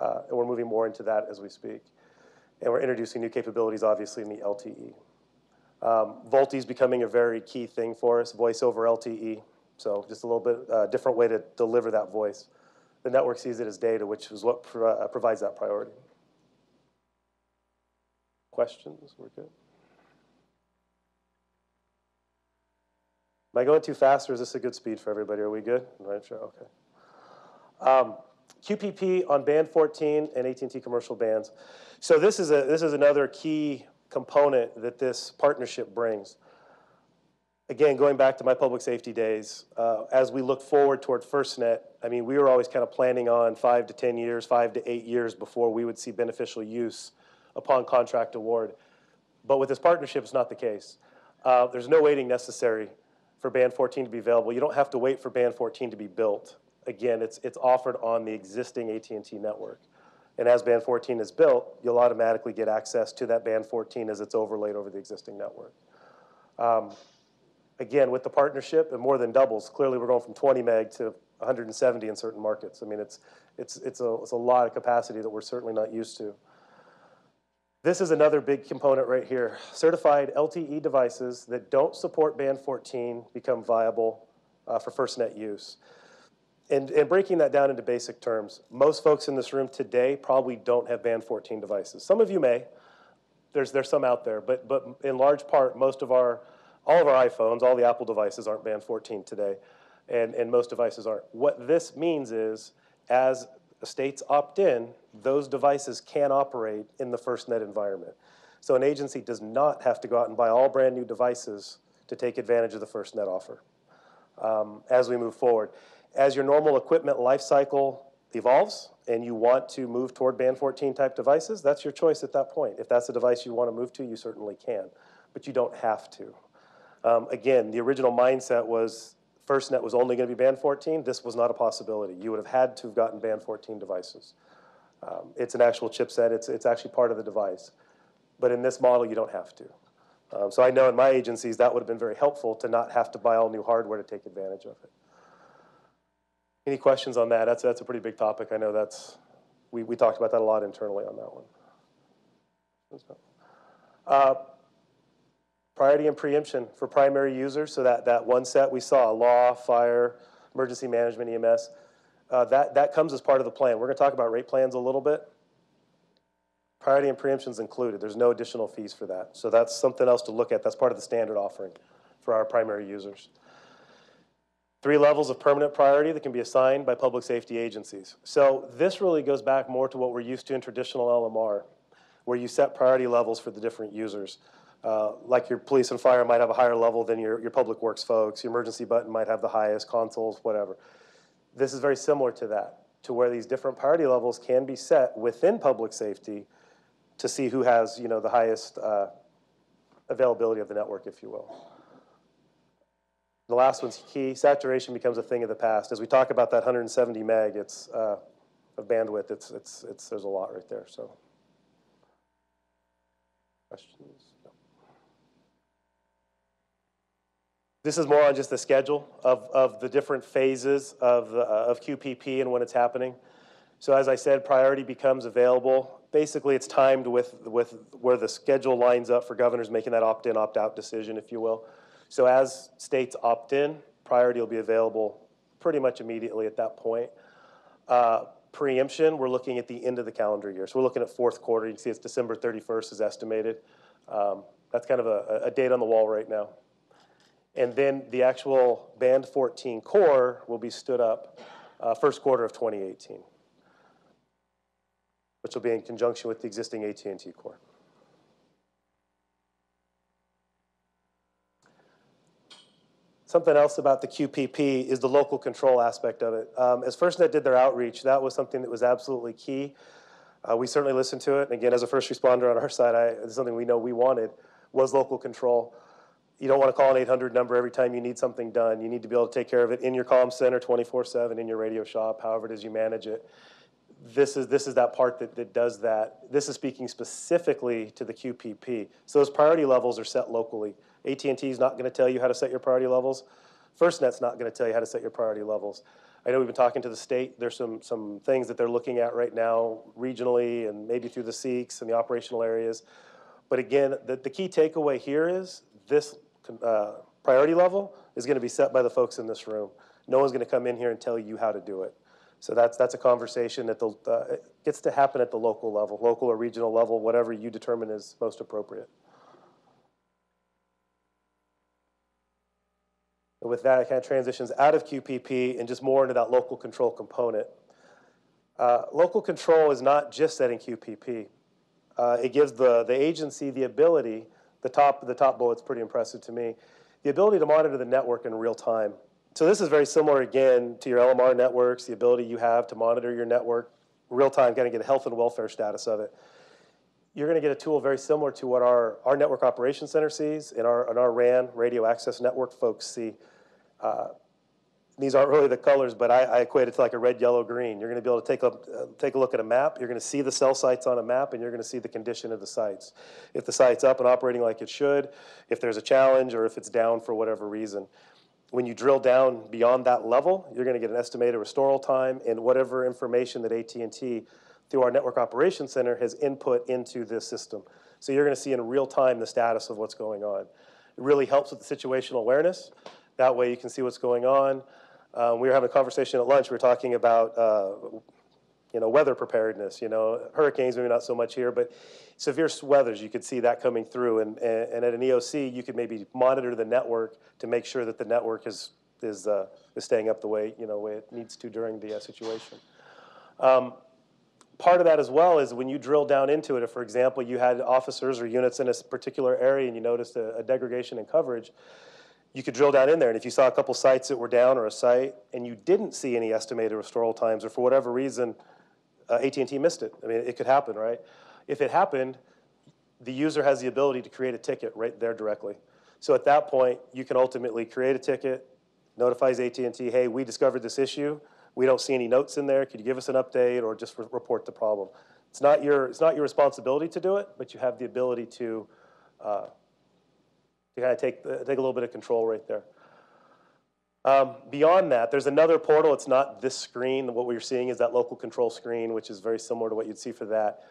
and we're moving more into that as we speak. And we're introducing new capabilities, obviously, in the LTE. VoLTE is becoming a very key thing for us, voice over LTE. So just a little bit different way to deliver that voice. The network sees it as data, which is what provides that priority. Questions? We're good. Am I going too fast, or is this a good speed for everybody? Are we good? Right, sure, okay. QPP on band 14 and AT&T commercial bands. So this is another key component that this partnership brings. Again, going back to my public safety days, as we look forward toward FirstNet, I mean, we were always kind of planning on 5 to 10 years, 5 to 8 years before we would see beneficial use upon contract award. But with this partnership, it's not the case. There's no waiting necessary for band 14 to be available. You don't have to wait for band 14 to be built. Again, it's offered on the existing AT&T network. And as band 14 is built, you'll automatically get access to that band 14 as it's overlaid over the existing network. Again, with the partnership, it more than doubles. Clearly, we're going from 20 meg to 170 in certain markets. I mean, it's a lot of capacity that we're certainly not used to. This is another big component right here. Certified LTE devices that don't support band 14 become viable for FirstNet use. And breaking that down into basic terms, most folks in this room today probably don't have band 14 devices. Some of you may. There's some out there, but in large part, all of our iPhones, all the Apple devices aren't band 14 today, and most devices aren't. What this means is, as the states opt in, those devices can operate in the FirstNet environment. So an agency does not have to go out and buy all brand new devices to take advantage of the FirstNet offer as we move forward. As your normal equipment life cycle evolves and you want to move toward band 14 type devices, that's your choice at that point. If that's a device you want to move to, you certainly can, but you don't have to. Again, the original mindset was FirstNet was only going to be band 14. This was not a possibility. You would have had to have gotten band 14 devices. It's an actual chipset. It's actually part of the device. But in this model, you don't have to. So I know in my agencies, that would have been very helpful to not have to buy all new hardware to take advantage of it. Any questions on that? That's a pretty big topic. I know we talked about that a lot internally on that one. Priority and preemption for primary users. So that one set we saw, law, fire, emergency management, EMS, that comes as part of the plan. We're going to talk about rate plans a little bit. Priority and preemption is included. There's no additional fees for that. So that's something else to look at. That's part of the standard offering for our primary users. 3 levels of permanent priority that can be assigned by public safety agencies. So this really goes back more to what we're used to in traditional LMR, where you set priority levels for the different users. Like your police and fire might have a higher level than your public works folks. Your emergency button might have the highest, consoles, whatever. This is very similar to that, to where these different priority levels can be set within public safety to see who has, the highest availability of the network, if you will. The last one's key. Saturation becomes a thing of the past. As we talk about that 170 meg, of bandwidth, there's a lot right there. So, questions? No. This is more on just the schedule of the different phases of QPP and when it's happening. So as I said, priority becomes available. Basically, it's timed with where the schedule lines up for governors making that opt-in, opt-out decision, if you will. So as states opt in, priority will be available pretty much immediately at that point. Preemption, we're looking at the end of the calendar year. So we're looking at fourth quarter. You can see it's December 31st is estimated. That's kind of a date on the wall right now. And then the actual band 14 core will be stood up first quarter of 2018. Which will be in conjunction with the existing AT&T core. Something else about the QPP is the local control aspect of it. As FirstNet did their outreach, that was something that was absolutely key. We certainly listened to it. And again, as a first responder on our side, it's something we know we wanted was local control. You don't want to call an 800 number every time you need something done. You need to be able to take care of it in your comm center 24/7, in your radio shop, however it is you manage it. This is that part that does that. This is speaking specifically to the QPP. So those priority levels are set locally. AT&T is not going to tell you how to set your priority levels. FirstNet's not going to tell you how to set your priority levels. I know we've been talking to the state. There's some things that they're looking at right now regionally and maybe through the SEEKs and the operational areas. But again, the key takeaway here is this priority level is going to be set by the folks in this room. No one's going to come in here and tell you how to do it. So that's a conversation that it gets to happen at the local level, local or regional level, whatever you determine is most appropriate. And with that, it kind of transitions out of QPP and just more into that local control component. Local control is not just setting QPP. It gives the agency the ability, the top bullet's pretty impressive to me, the ability to monitor the network in real time. So this is very similar, again, to your LMR networks, the ability you have to monitor your network real time, kind of get a health and welfare status of it. You're going to get a tool very similar to what our network operations center sees and our RAN, radio access network folks see. These aren't really the colors, but I equate it to like a red, yellow, green. You're going to be able to take a look at a map. You're going to see the cell sites on a map, and you're going to see the condition of the sites. If the site's up and operating like it should, if there's a challenge, or if it's down for whatever reason. When you drill down beyond that level, you're going to get an estimated restoral time and whatever information that AT&T, through our network operations center, has input into this system. So you're going to see in real time the status of what's going on. It really helps with the situational awareness. That way you can see what's going on. We were having a conversation at lunch. We were talking about weather preparedness. Hurricanes, maybe not so much here, but severe weathers, you could see that coming through. And at an EOC, you could maybe monitor the network to make sure that the network is staying up the way it needs to during the situation. Part of that as well is when you drill down into it, if, for example, you had officers or units in a particular area and you noticed a degradation in coverage, you could drill down in there. And if you saw a couple sites that were down or a site and you didn't see any estimated restoral times, or for whatever reason, AT&T missed it. I mean, it could happen, right? If it happened, the user has the ability to create a ticket right there directly. So at that point, you can ultimately create a ticket, notifies AT&T, hey, we discovered this issue. We don't see any notes in there. Could you give us an update or just report the problem? It's not your responsibility to do it, but you have the ability to kind of take a little bit of control right there. Beyond that, there's another portal. It's not this screen. What we're seeing is that local control screen, which is very similar to what you'd see for that.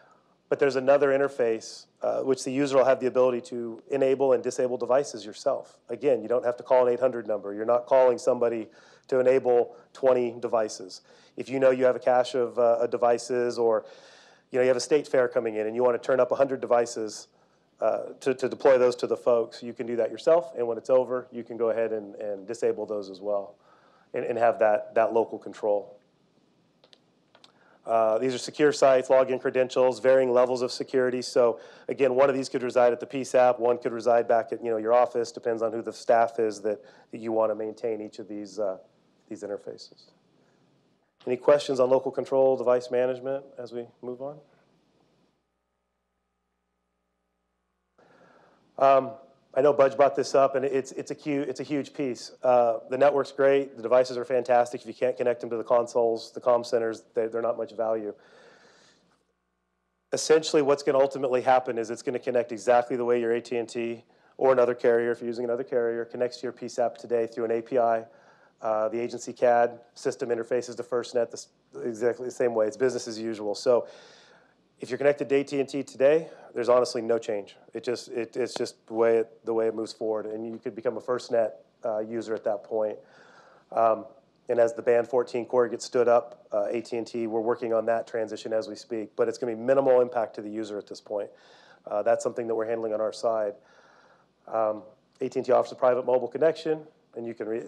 But there's another interface which the user will have the ability to enable and disable devices yourself. Again, you don't have to call an 800 number. You're not calling somebody to enable 20 devices. If you know you have a cache of devices, or you have a state fair coming in and you want to turn up 100 devices to deploy those to the folks, you can do that yourself. And when it's over, you can go ahead and disable those as well and have that local control. These are secure sites, login credentials, varying levels of security. So again, one of these could reside at the PSAP, one could reside back at your office. Depends on who the staff is that you want to maintain each of these interfaces. Any questions on local control device management as we move on? I know Budge brought this up, and it's a huge piece. The network's great. The devices are fantastic. If you can't connect them to the consoles, the comm centers, they're not much value. Essentially, what's going to ultimately happen is it's going to connect exactly the way your AT&T or another carrier, if you're using another carrier, connects to your PSAP today through an API. The agency CAD system interfaces to FirstNet exactly the same way. It's business as usual. So if you're connected to AT&T today, there's honestly no change. It's just the way it moves forward, and you could become a FirstNet user at that point. And as the Band 14 core gets stood up, AT&T, we're working on that transition as we speak, but it's going to be minimal impact to the user at this point. That's something that we're handling on our side. AT&T offers a private mobile connection, and you can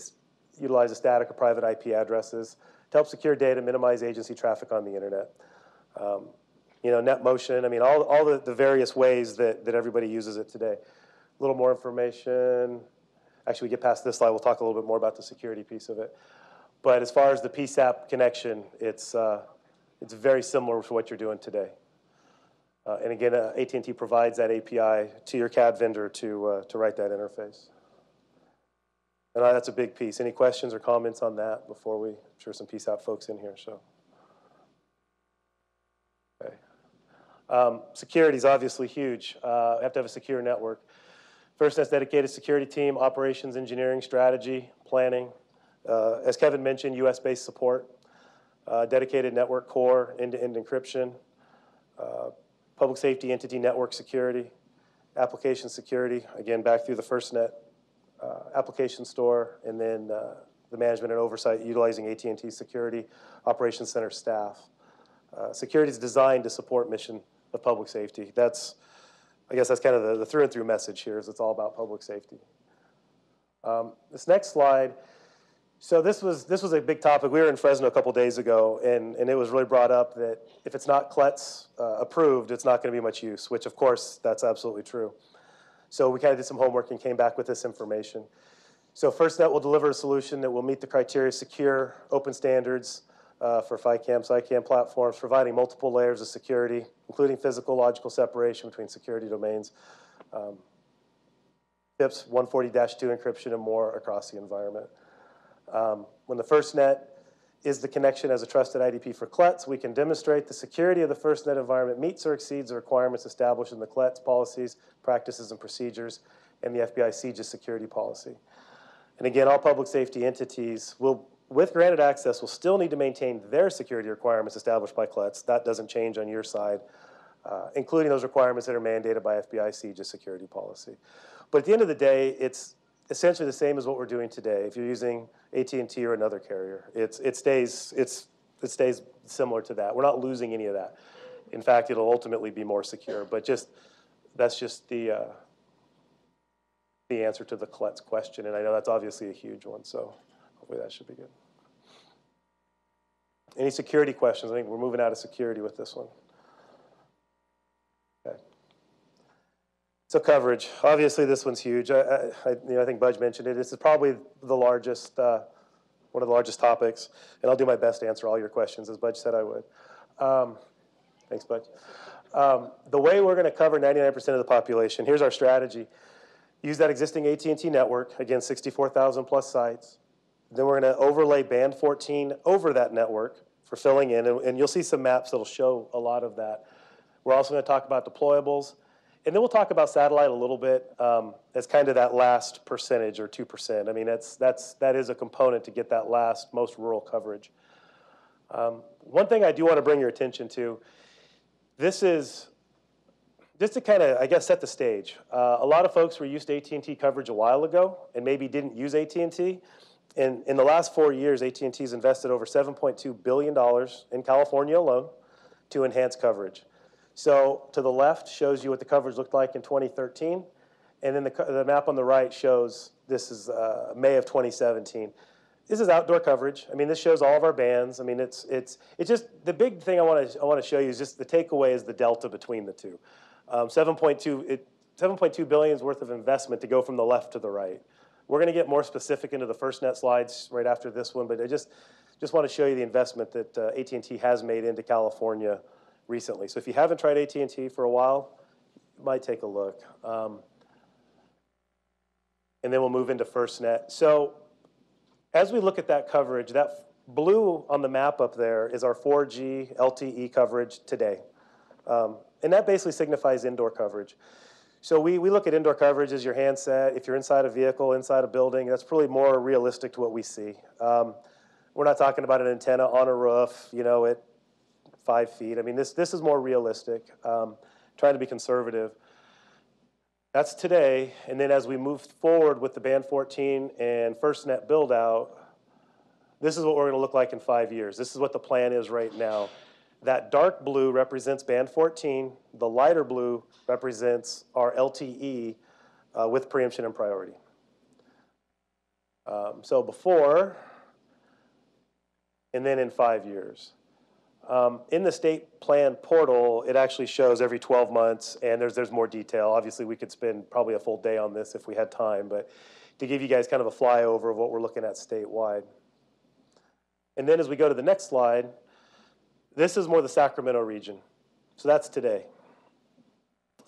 utilize a static or private IP addresses to help secure data, minimize agency traffic on the internet. NetMotion, I mean, all the various ways that everybody uses it today. A little more information. Actually, we get past this slide, we'll talk a little bit more about the security piece of it. But as far as the PSAP connection, it's very similar to what you're doing today. And again, AT&T provides that API to your CAD vendor to write that interface. And that's a big piece. Any questions or comments on that before I'm sure some PSAP folks in here, so. Okay. Security is obviously huge. We have to have a secure network. FirstNet's dedicated security team, operations, engineering, strategy, planning. As Kevin mentioned, US-based support, dedicated network core, end-to-end encryption, public safety entity network security, application security, again, back through the FirstNet application store, and then the management and oversight utilizing AT&T security, operations center staff. Security is designed to support mission of public safety. I guess that's kind of the through and through message here, is it's all about public safety. This next slide, so this was a big topic. We were in Fresno a couple days ago, and it was really brought up that if it's not CLETS approved, it's not going to be much use, which of course, that's absolutely true. So we kind of did some homework and came back with this information. So FirstNet will deliver a solution that will meet the criteria secure, open standards for FICAM, SICAM platforms, providing multiple layers of security, including physical, logical separation between security domains, FIPS 140-2 encryption, and more across the environment. When the FirstNet is the connection as a trusted IDP for CLETS, we can demonstrate the security of the FirstNet environment meets or exceeds the requirements established in the CLETS policies, practices, and procedures, and the FBI CJIS security policy. And again, all public safety entities will, with granted access, will still need to maintain their security requirements established by CLETS. That doesn't change on your side, including those requirements that are mandated by FBI CJIS security policy. But at the end of the day, it's essentially the same as what we're doing today. If you're using AT&T or another carrier, it stays similar to that. We're not losing any of that. In fact, it'll ultimately be more secure. But that's just the answer to the CLETS question, and I know that's obviously a huge one. So hopefully that should be good. Any security questions? I think we're moving out of security with this one. Okay. So coverage. Obviously, this one's huge. I think Budge mentioned it. This is probably the largest, one of the largest topics, and I'll do my best to answer all your questions, as Budge said I would. Thanks, Budge. The way we're going to cover 99% of the population, here's our strategy. Use that existing AT&T network, again, 64,000 plus sites. Then we're going to overlay band 14 over that network for filling in, and you'll see some maps that'll show a lot of that. We're also going to talk about deployables, and then we'll talk about satellite a little bit as kind of that last percentage or 2%. I mean, that is a component to get that last most rural coverage. One thing I do want to bring your attention to, this is just to kind of, I guess, set the stage. A lot of folks were used to AT&T coverage a while ago and maybe didn't use AT&T. In the last 4 years, AT&T's invested over $7.2 billion in California alone to enhance coverage. So to the left shows you what the coverage looked like in 2013, and then the map on the right shows this is May of 2017. This is outdoor coverage. I mean, this shows all of our bands. I mean, it's just the big thing I want to show you is just the takeaway is the delta between the two. 7.2 billion worth of investment to go from the left to the right. We're going to get more specific into the FirstNet slides right after this one, but I just want to show you the investment that AT&T has made into California recently. So if you haven't tried AT&T for a while, you might take a look. And then we'll move into FirstNet. So as we look at that coverage, that blue on the map up there is our 4G LTE coverage today. And that basically signifies indoor coverage. So we look at indoor coverage as your handset. If you're inside a vehicle, inside a building, that's probably more realistic to what we see. We're not talking about an antenna on a roof, at 5 feet. I mean, this is more realistic, trying to be conservative. That's today, and then as we move forward with the Band 14 and FirstNet build-out, this is what we're going to look like in 5 years. This is what the plan is right now. That dark blue represents Band 14. The lighter blue represents our LTE with preemption and priority. So before, and then in 5 years. In the state plan portal, it actually shows every 12 months, and there's more detail. Obviously, we could spend probably a full day on this if we had time, but to give you guys kind of a flyover of what we're looking at statewide. And then as we go to the next slide, this is more the Sacramento region. So that's today.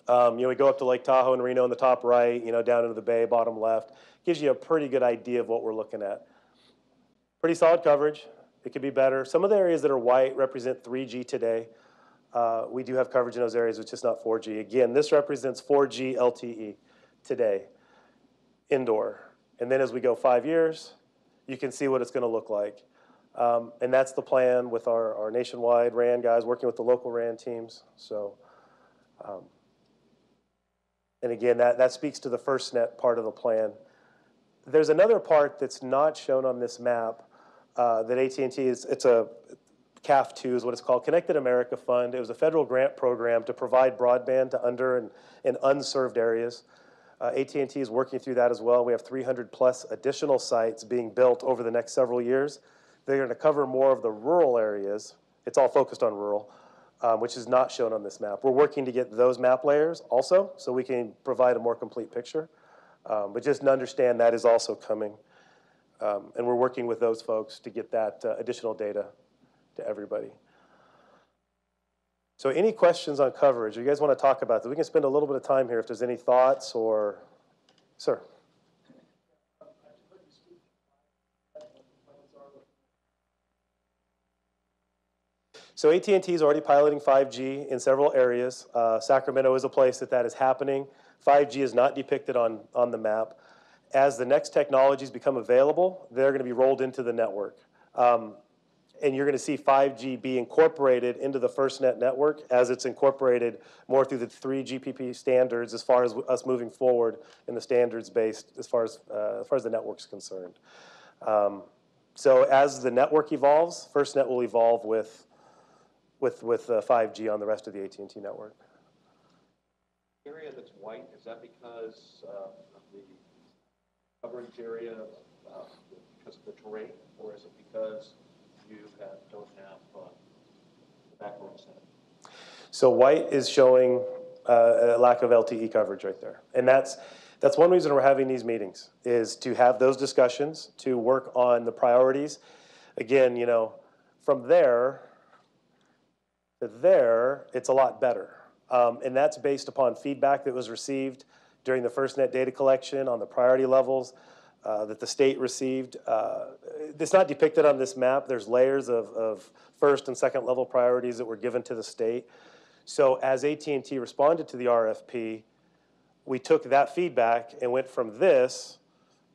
We go up to Lake Tahoe and Reno in the top right, down into the bay, bottom left. Gives you a pretty good idea of what we're looking at. Pretty solid coverage. It could be better. Some of the areas that are white represent 3G today. We do have coverage in those areas, it's just not 4G. Again, this represents 4G LTE today, indoor. And then as we go 5 years, you can see what it's going to look like. And that's the plan with our nationwide RAN guys working with the local RAN teams. So, and again, that speaks to the FirstNet part of the plan. There's another part that's not shown on this map that AT&T it's a CAF2 is what it's called, Connected America Fund. It was a federal grant program to provide broadband to under and unserved areas. AT&T is working through that as well. We have 300 plus additional sites being built over the next several years. They're going to cover more of the rural areas. It's all focused on rural, which is not shown on this map. We're working to get those map layers also so we can provide a more complete picture. But just to understand that is also coming. And we're working with those folks to get that additional data to everybody. So any questions on coverage? You guys want to talk about this? We can spend a little bit of time here if there's any thoughts or... Sir. So AT&T is already piloting 5G in several areas. Sacramento is a place that is happening. 5G is not depicted on the map. As the next technologies become available, they're going to be rolled into the network. And you're going to see 5G be incorporated into the FirstNet network as it's incorporated more through the 3GPP standards as far as us moving forward in the standards-based as far as the network's concerned. So as the network evolves, FirstNet will evolve with 5G on the rest of the AT&T network. The area that's white, is that because of the coverage area because of the terrain, or is it because you don't have So white is showing a lack of LTE coverage right there. And that's one reason we're having these meetings, is to have those discussions, to work on the priorities. Again, you know, from there to there, it's a lot better. And that's based upon feedback that was received during the FirstNet data collection on the priority levels that the state received. It's not depicted on this map. There's layers of first and second level priorities that were given to the state. So as AT&T responded to the RFP, we took that feedback and went from this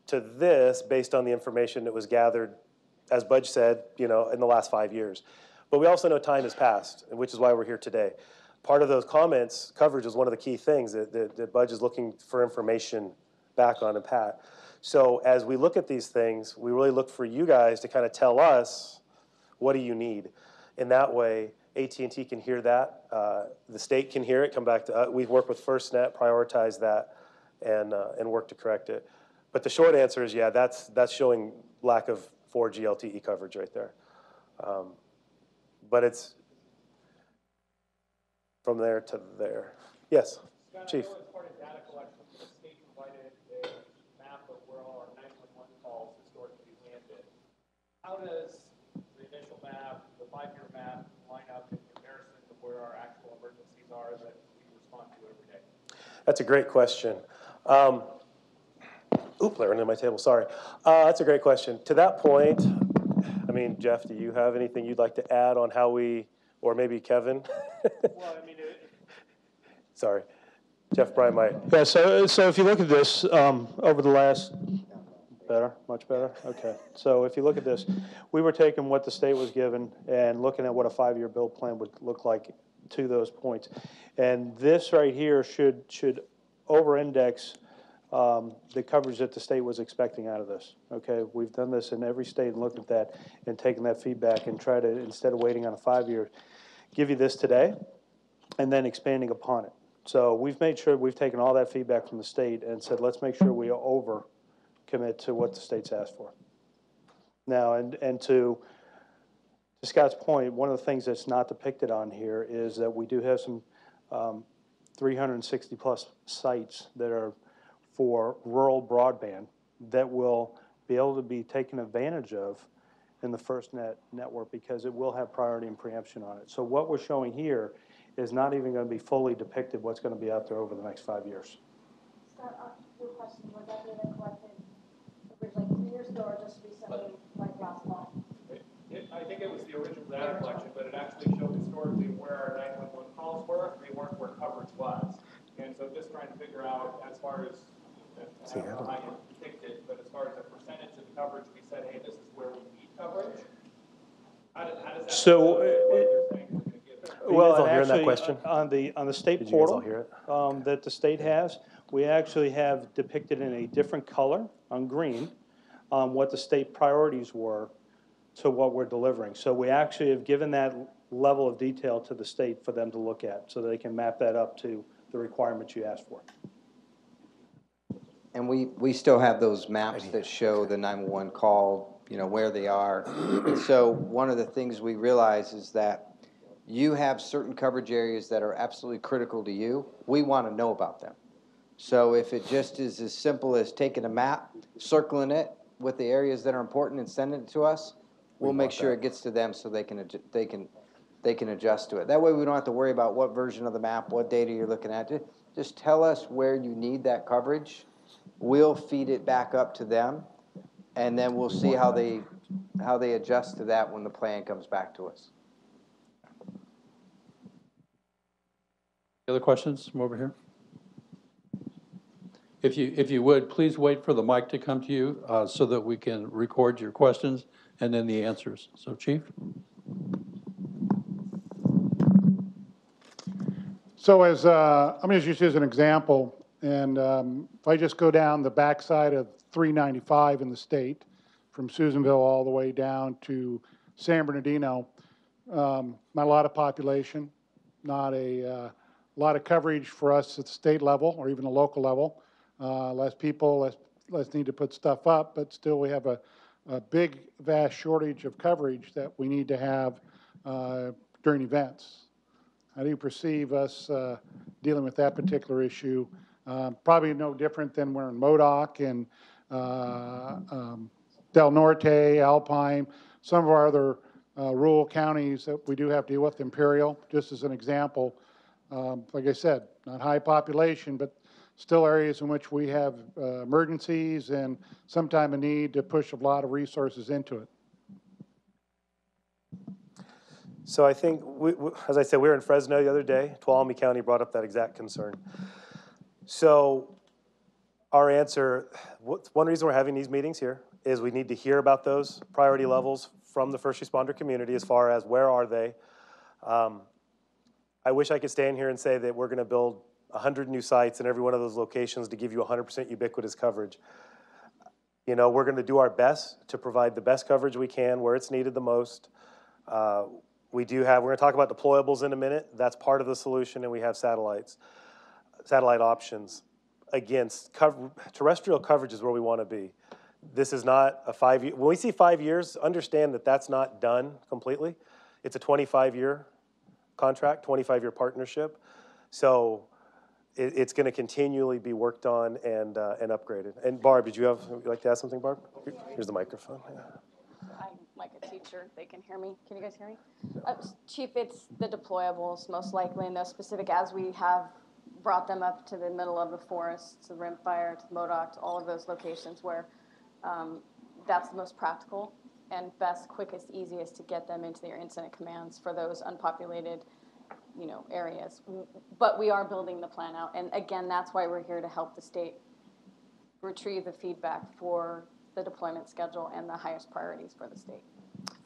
to this based on the information that was gathered, as Budge said, you know, in the last 5 years. But we also know time has passed, which is why we're here today. Part of those comments, coverage is one of the key things that Budge is looking for information back on, and Pat. So as we look at these things, we really look for you guys to kind of tell us, what do you need? In that way, AT&T can hear that, the state can hear it, come back to us. We work with FirstNet, prioritize that, and work to correct it. But the short answer is, yeah, that's showing lack of 4G LTE coverage right there. But it's from there to there. Yes, Scott, Chief. I know as part of data collection, the state provided a map of where all our 911 calls historically landed. How does the initial map, the 5-year map, line up in comparison to where our actual emergencies are that we respond to every day? That's a great question. Oop, I ran into my table, sorry. That's a great question. To that point, I mean, Jeff, do you have anything you'd like to add on how we, or maybe Kevin? Well, I mean, Sorry, Jeff Bryan might. Yeah, so if you look at this, over the last, much better? Okay. So if you look at this, we were taking what the state was given and looking at what a 5-year build plan would look like to those points. And this right here should over-index the coverage that the state was expecting out of this, okay? We've done this in every state and looked at that and taken that feedback and try to, instead of waiting on a 5-year, give you this today and then expanding upon it. So we've made sure we've taken all that feedback from the state and said, let's make sure we over commit to what the state's asked for. Now, and to Scott's point, one of the things that's not depicted on here is that we do have some 360 plus sites that are for rural broadband that will be able to be taken advantage of in the FirstNet network because it will have priority and preemption on it. So what we're showing here is not even going to be fully depicted what's going to be out there over the next 5 years. Scott, your question, was that data collected originally 3 years ago or just recently, like last fall? I think it was the original data collection, but it actually showed historically where our 911 calls were. They weren't where coverage was. And so just trying to figure out as far as, I don't know how you depict it, but as far as the percentage of the coverage, we said, hey, this is where we need coverage. How does that So, Well, all and hearing that actually, question? on the state Did you guys all portal hear it? that the state has, we actually have depicted in a different color on green what the state priorities were to what we're delivering. So we actually have given that level of detail to the state for them to look at so they can map that up to the requirements you asked for. And we still have those maps that show the 911 call, you know, where they are. And so one of the things we realize is that you have certain coverage areas that are absolutely critical to you. We want to know about them. So if it just is as simple as taking a map, circling it with the areas that are important and sending it to us, we'll make sure it gets to them so they can adjust to it. That way we don't have to worry about what version of the map, what data you're looking at. Just tell us where you need that coverage. We'll feed it back up to them, and then we'll see how they adjust to that when the plan comes back to us. Other questions from over here? If you would, please wait for the mic to come to you so that we can record your questions and then the answers. So, Chief? So as, I'm going to just use an example, and if I just go down the backside of 395 in the state, from Susanville all the way down to San Bernardino, not a lot of population, not a lot of coverage for us at the state level or even the local level, less people, less need to put stuff up, but still we have a big, vast shortage of coverage that we need to have during events. How do you perceive us dealing with that particular issue? Probably no different than we're in Modoc and Del Norte, Alpine, some of our other rural counties that we do have to deal with, Imperial, just as an example. Like I said, not high population, but still areas in which we have emergencies and sometime a need to push a lot of resources into it. So I think, as I said, we were in Fresno the other day. Tuolumne County brought up that exact concern. So our answer, one reason we're having these meetings here is we need to hear about those priority levels from the first responder community as far as where are they. I wish I could stand here and say that we're going to build 100 new sites in every one of those locations to give you 100% ubiquitous coverage. You know, we're going to do our best to provide the best coverage we can where it's needed the most. We're going to talk about deployables in a minute. That's part of the solution, and we have satellite options. Again, terrestrial coverage is where we want to be. This is not a 5-year, when we see 5 years, understand that that's not done completely. It's a 25-year contract, 25-year partnership. So it's going to continually be worked on and upgraded. And Barb, would you like to add something, Barb? Here's the microphone. Yeah. I'm like a teacher. They can hear me. Can you guys hear me? Chief, it's the deployables most likely, and those specific as we have brought them up to the middle of the forest, to Rimfire, to Modoc, to all of those locations where that's the most practical and best, quickest, easiest to get them into their incident commands for those unpopulated, you know, areas. But we are building the plan out, and again, that's why we're here to help the state retrieve the feedback for the deployment schedule and the highest priorities for the state.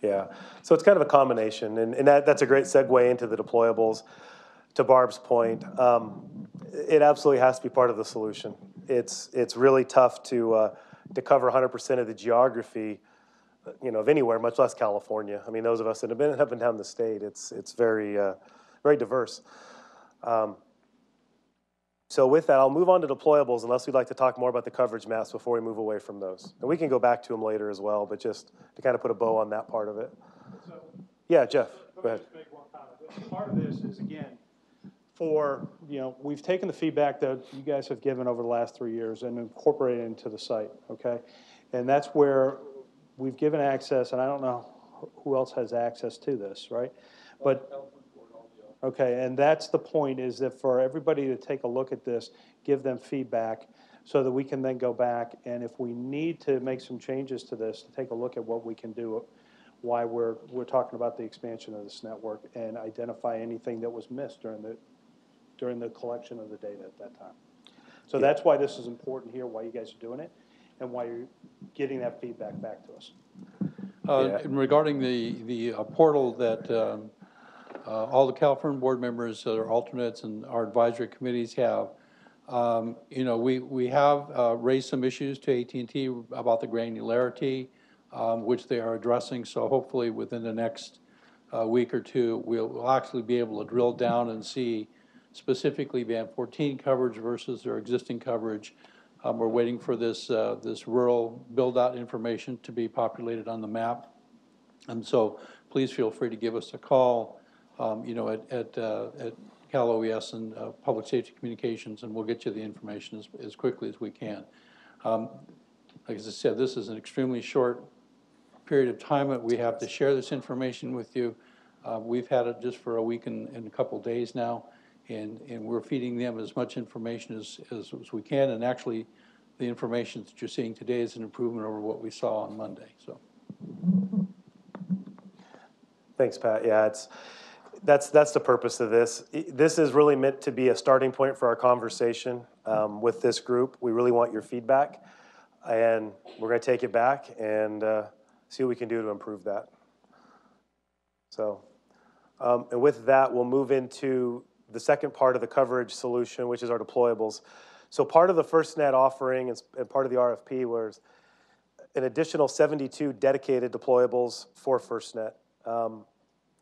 Yeah, so it's kind of a combination, and that's a great segue into the deployables. To Barb's point, it absolutely has to be part of the solution. It's really tough to cover 100% of the geography, you know, of anywhere, much less California. I mean, those of us that have been up and down the state, it's very very diverse. So with that, I'll move on to deployables unless we'd like to talk more about the coverage maps before we move away from those. And we can go back to them later as well, but just to kind of put a bow on that part of it. So, yeah, Jeff, go ahead. Just make one comment. Part of this is, again, you know, we've taken the feedback that you guys have given over the last 3 years and incorporated it into the site, okay? And that's where we've given access, and I don't know who else has access to this, right? But okay, and that's the point, is that for everybody to take a look at this, give them feedback so that we can then go back, and if we need to make some changes to this, to take a look at what we can do, why we're talking about the expansion of this network, and identify anything that was missed during the collection of the data at that time. So that's why this is important here, why you guys are doing it, and why you're getting that feedback back to us. And regarding the portal that all the California board members that are alternates and our advisory committees have, you know, we have raised some issues to AT&T about the granularity, which they are addressing. So hopefully within the next week or two, we'll actually be able to drill down and see specifically Band 14 coverage versus their existing coverage. We're waiting for this rural build-out information to be populated on the map. And so please feel free to give us a call, you know, at Cal OES and Public Safety Communications, and we'll get you the information as quickly as we can. Like I said, this is an extremely short period of time that we have to share this information with you. We've had it just for a week and a couple days now, and we're feeding them as much information as we can, and actually the information that you're seeing today is an improvement over what we saw on Monday. So. Thanks, Pat. Yeah, that's the purpose of this. This is really meant to be a starting point for our conversation with this group. We really want your feedback, and we're going to take it back and see what we can do to improve that. So, and with that, we'll move into the second part of the coverage solution, which is our deployables. So part of the FirstNet offering and part of the RFP was an additional 72 dedicated deployables for FirstNet.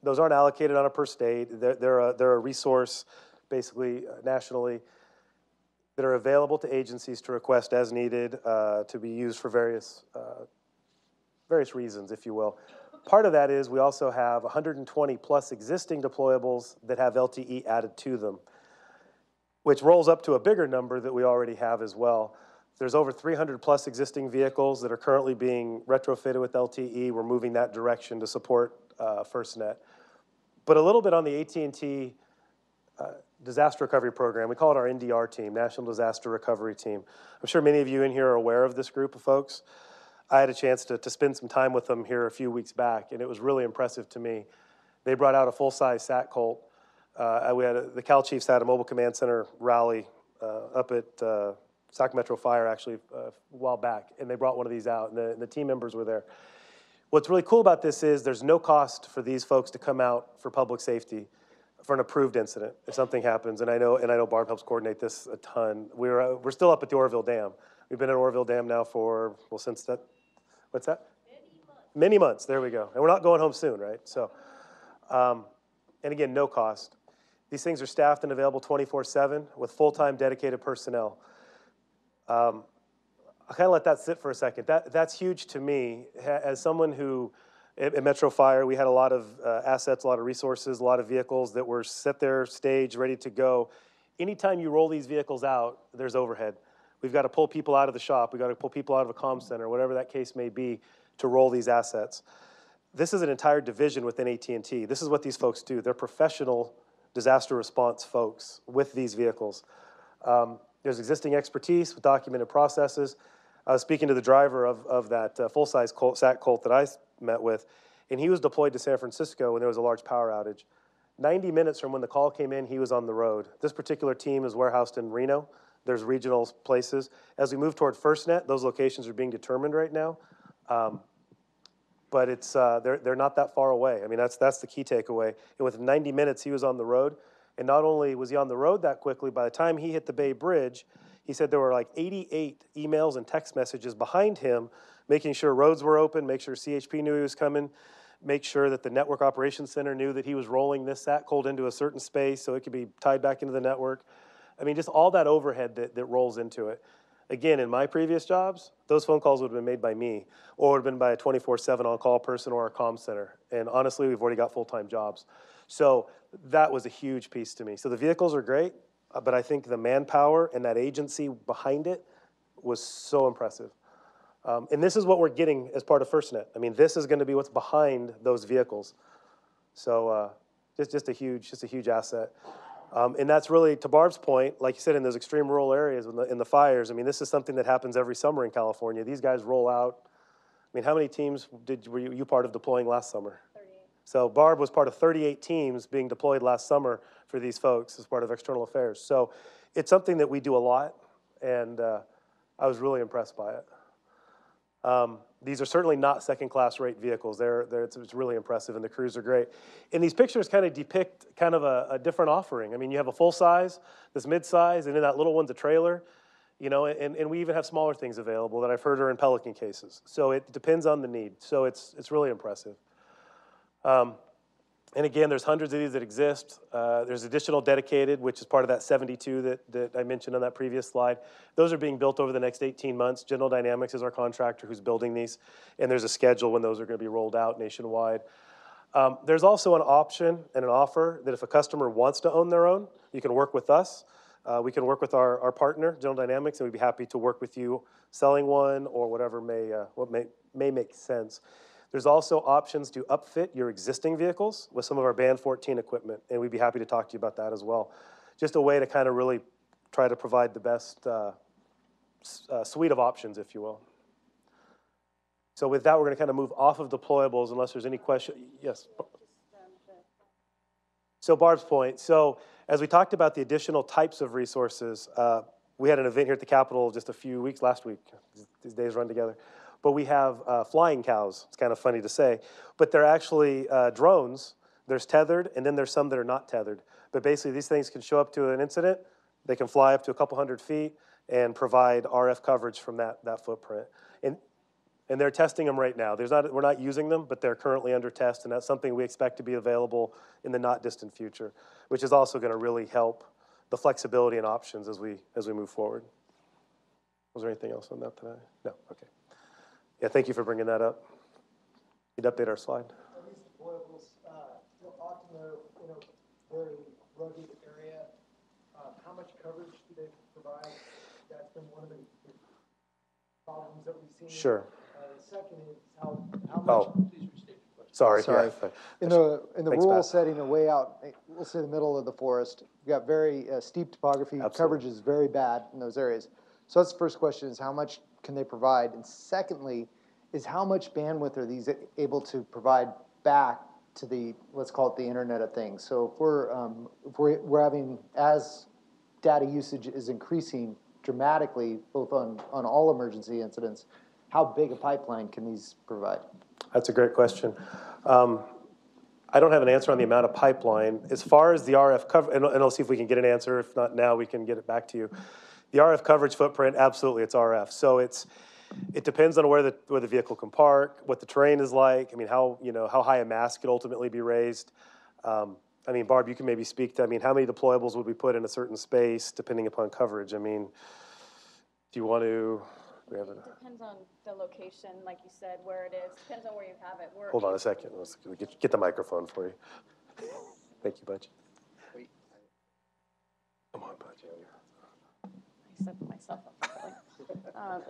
Those aren't allocated on a per state. They're a resource, basically nationally, that are available to agencies to request as needed to be used for various reasons, if you will. Part of that is we also have 120 plus existing deployables that have LTE added to them, which rolls up to a bigger number that we already have as well. There's over 300 plus existing vehicles that are currently being retrofitted with LTE. We're moving that direction to support FirstNet. But a little bit on the AT&T disaster recovery program. We call it our NDR team, National Disaster Recovery Team. I'm sure many of you in here are aware of this group of folks. I had a chance to spend some time with them here a few weeks back, and it was really impressive to me. They brought out a full-size SAT Colt. The Cal Chiefs had a mobile command center rally up at Sac Metro Fire actually a while back, and they brought one of these out, and the team members were there. What's really cool about this is there's no cost for these folks to come out for public safety for an approved incident if something happens, and I know Barb helps coordinate this a ton. We're still up at the Oroville Dam. We've been at Oroville Dam now for, well, since that, what's that? Many months, there we go. And we're not going home soon, right? So, and again, no cost. These things are staffed and available 24/7 with full-time dedicated personnel. I'll kind of let that sit for a second. That's huge to me. As someone who, at Metro Fire, we had a lot of assets, a lot of resources, a lot of vehicles that were set there, staged, ready to go. Anytime you roll these vehicles out, there's overhead. We've got to pull people out of the shop. We've got to pull people out of a comm center, whatever that case may be, to roll these assets. This is an entire division within AT&T. This is what these folks do. They're professional disaster response folks with these vehicles. There's existing expertise with documented processes. I was speaking to the driver of that full-size SAT Colt that I met with, and he was deployed to San Francisco when there was a large power outage. 90 minutes from when the call came in, he was on the road. This particular team is warehoused in Reno. There's regional places. As we move toward FirstNet, those locations are being determined right now. But it's they're not that far away. I mean, that's the key takeaway. And with 90 minutes, he was on the road. And not only was he on the road that quickly, by the time he hit the Bay Bridge, he said there were like 88 emails and text messages behind him, making sure roads were open, make sure CHP knew he was coming, make sure that the Network Operations Center knew that he was rolling this SAT Colt into a certain space so it could be tied back into the network. I mean, just all that overhead that rolls into it. Again, in my previous jobs, those phone calls would have been made by me, or would have been by a 24/7 on-call person or a comm center. And honestly, we've already got full-time jobs. So that was a huge piece to me. So the vehicles are great, but I think the manpower and that agency behind it was so impressive. And this is what we're getting as part of FirstNet. I mean, this is going to be what's behind those vehicles. So just a huge asset. And that's really, to Barb's point, like you said, in those extreme rural areas, in the fires, I mean, this is something that happens every summer in California. These guys roll out. I mean, how many teams were you part of deploying last summer? 38. So Barb was part of 38 teams being deployed last summer for these folks as part of external affairs. So it's something that we do a lot, and I was really impressed by it. These are certainly not second-class rate vehicles. It's really impressive, and the crews are great. And these pictures kind of depict kind of a different offering. I mean, you have a full-size, this mid-size, and then that little one's a trailer. You know, and we even have smaller things available that I've heard are in Pelican cases. So it depends on the need. So it's really impressive. And again, there's hundreds of these that exist. There's additional dedicated, which is part of that 72 that I mentioned on that previous slide. Those are being built over the next 18 months. General Dynamics is our contractor who's building these, and there's a schedule when those are going to be rolled out nationwide. There's also an option and an offer that if a customer wants to own their own, you can work with us. We can work with our partner, General Dynamics, and we'd be happy to work with you selling one or whatever may make sense. There's also options to upfit your existing vehicles with some of our Band 14 equipment, and we'd be happy to talk to you about that as well. Just a way to kind of really try to provide the best suite of options, if you will. So with that, we're going to kind of move off of deployables unless there's any question. Yes? So Barb's point. So as we talked about the additional types of resources, we had an event here at the Capitol just a few weeks, last week. These days run together. But we have flying cows. It's kind of funny to say. But they're actually drones. There's tethered, and then there's some that are not tethered. But basically, these things can show up to an incident. They can fly up to a couple hundred feet and provide RF coverage from that footprint. And they're testing them right now. We're not using them, but they're currently under test, and that's something we expect to be available in the not distant future, which is also going to really help the flexibility and options as we move forward. Was there anything else on that today? No? Okay. Yeah, thank you for bringing that up. You'd update our slide. very rugged area. How much coverage do they provide? That's been one of the problems that we've seen. Sure. The second is how much. Oh, sorry. Sorry. Yeah. In the Thanks, rural Pat. setting, or way out, we'll say the middle of the forest, you've got very steep topography. Absolutely. Coverage is very bad in those areas. So that's the first question: is how much can they provide? And secondly, is how much bandwidth are these able to provide back to the, let's call it the Internet of Things? So if we're having, as data usage is increasing dramatically, both on all emergency incidents, how big a pipeline can these provide? That's a great question. I don't have an answer on the amount of pipeline. As far as the RF cover, and I'll see if we can get an answer. If not now, we can get it back to you. The RF coverage footprint, absolutely, it's RF. So it depends on where the vehicle can park, what the terrain is like. I mean, how high a mast could ultimately be raised. I mean, Barb, you can maybe speak to, I mean, how many deployables would we put in a certain space depending upon coverage? I mean, do you want to? We have It depends on the location, like you said, where it is. Depends on where you have it. Hold on a second. Let's get the microphone for you. Thank you, Budge. Come on, Budge. I set myself up.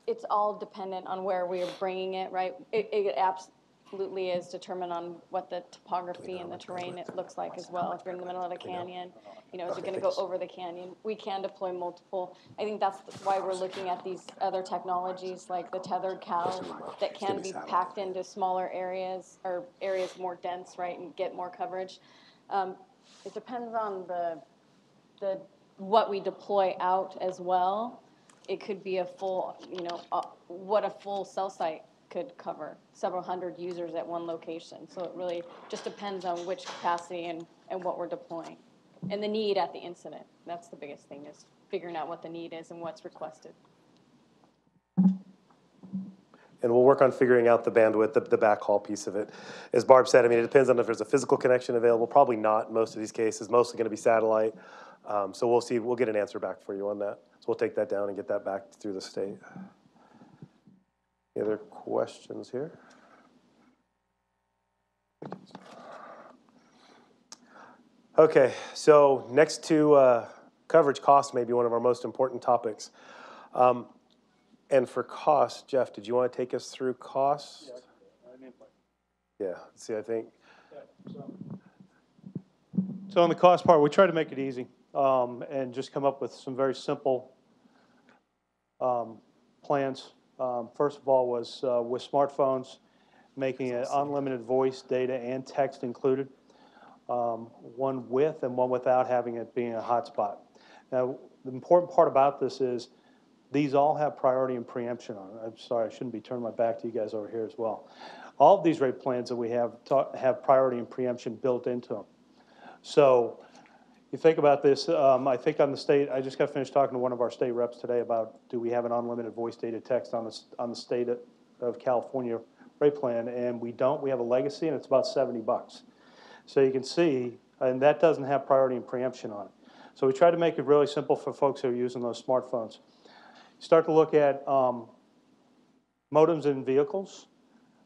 It's all dependent on where we're bringing it, right? It absolutely is determined on what the topography and the terrain it looks like as well. If you're in the middle of a canyon, is it going to go over the canyon? We can deploy multiple. I think that's why we're looking at these other technologies like the tethered cow that can be packed into smaller areas or areas more dense, right, and get more coverage. It depends on the what we deploy out as well. It could be a full, what a full cell site could cover, several hundred users at one location. So it really just depends on which capacity and what we're deploying. And the need at the incident. That's the biggest thing, is figuring out what the need is and what's requested. And we'll work on figuring out the bandwidth, the backhaul piece of it. As Barb said, I mean, it depends on if there's a physical connection available. Probably not in most of these cases. Mostly going to be satellite. So we'll see. We'll get an answer back for you on that. So we'll take that down and get that back through the state. Any other questions here? Okay, so next to coverage, cost may be one of our most important topics. And for cost, Jeff, did you want to take us through cost? Yeah, see, I think. So on the cost part, we try to make it easy and just come up with some very simple plans. First of all was with smartphones, making it unlimited voice, data, and text included. One with and one without having it being a hotspot. Now, the important part about this is these all have priority and preemption on it. I'm sorry, I shouldn't be turning my back to you guys over here as well. All of these rate plans that we have priority and preemption built into them. So you think about this, I think on the state, I just got finished talking to one of our state reps today about, do we have an unlimited voice, data, text on the state of California rate plan, and we don't. We have a legacy, and it's about $70. So you can see, and that doesn't have priority and preemption on it. So we try to make it really simple for folks who are using those smartphones. Start to look at modems in vehicles.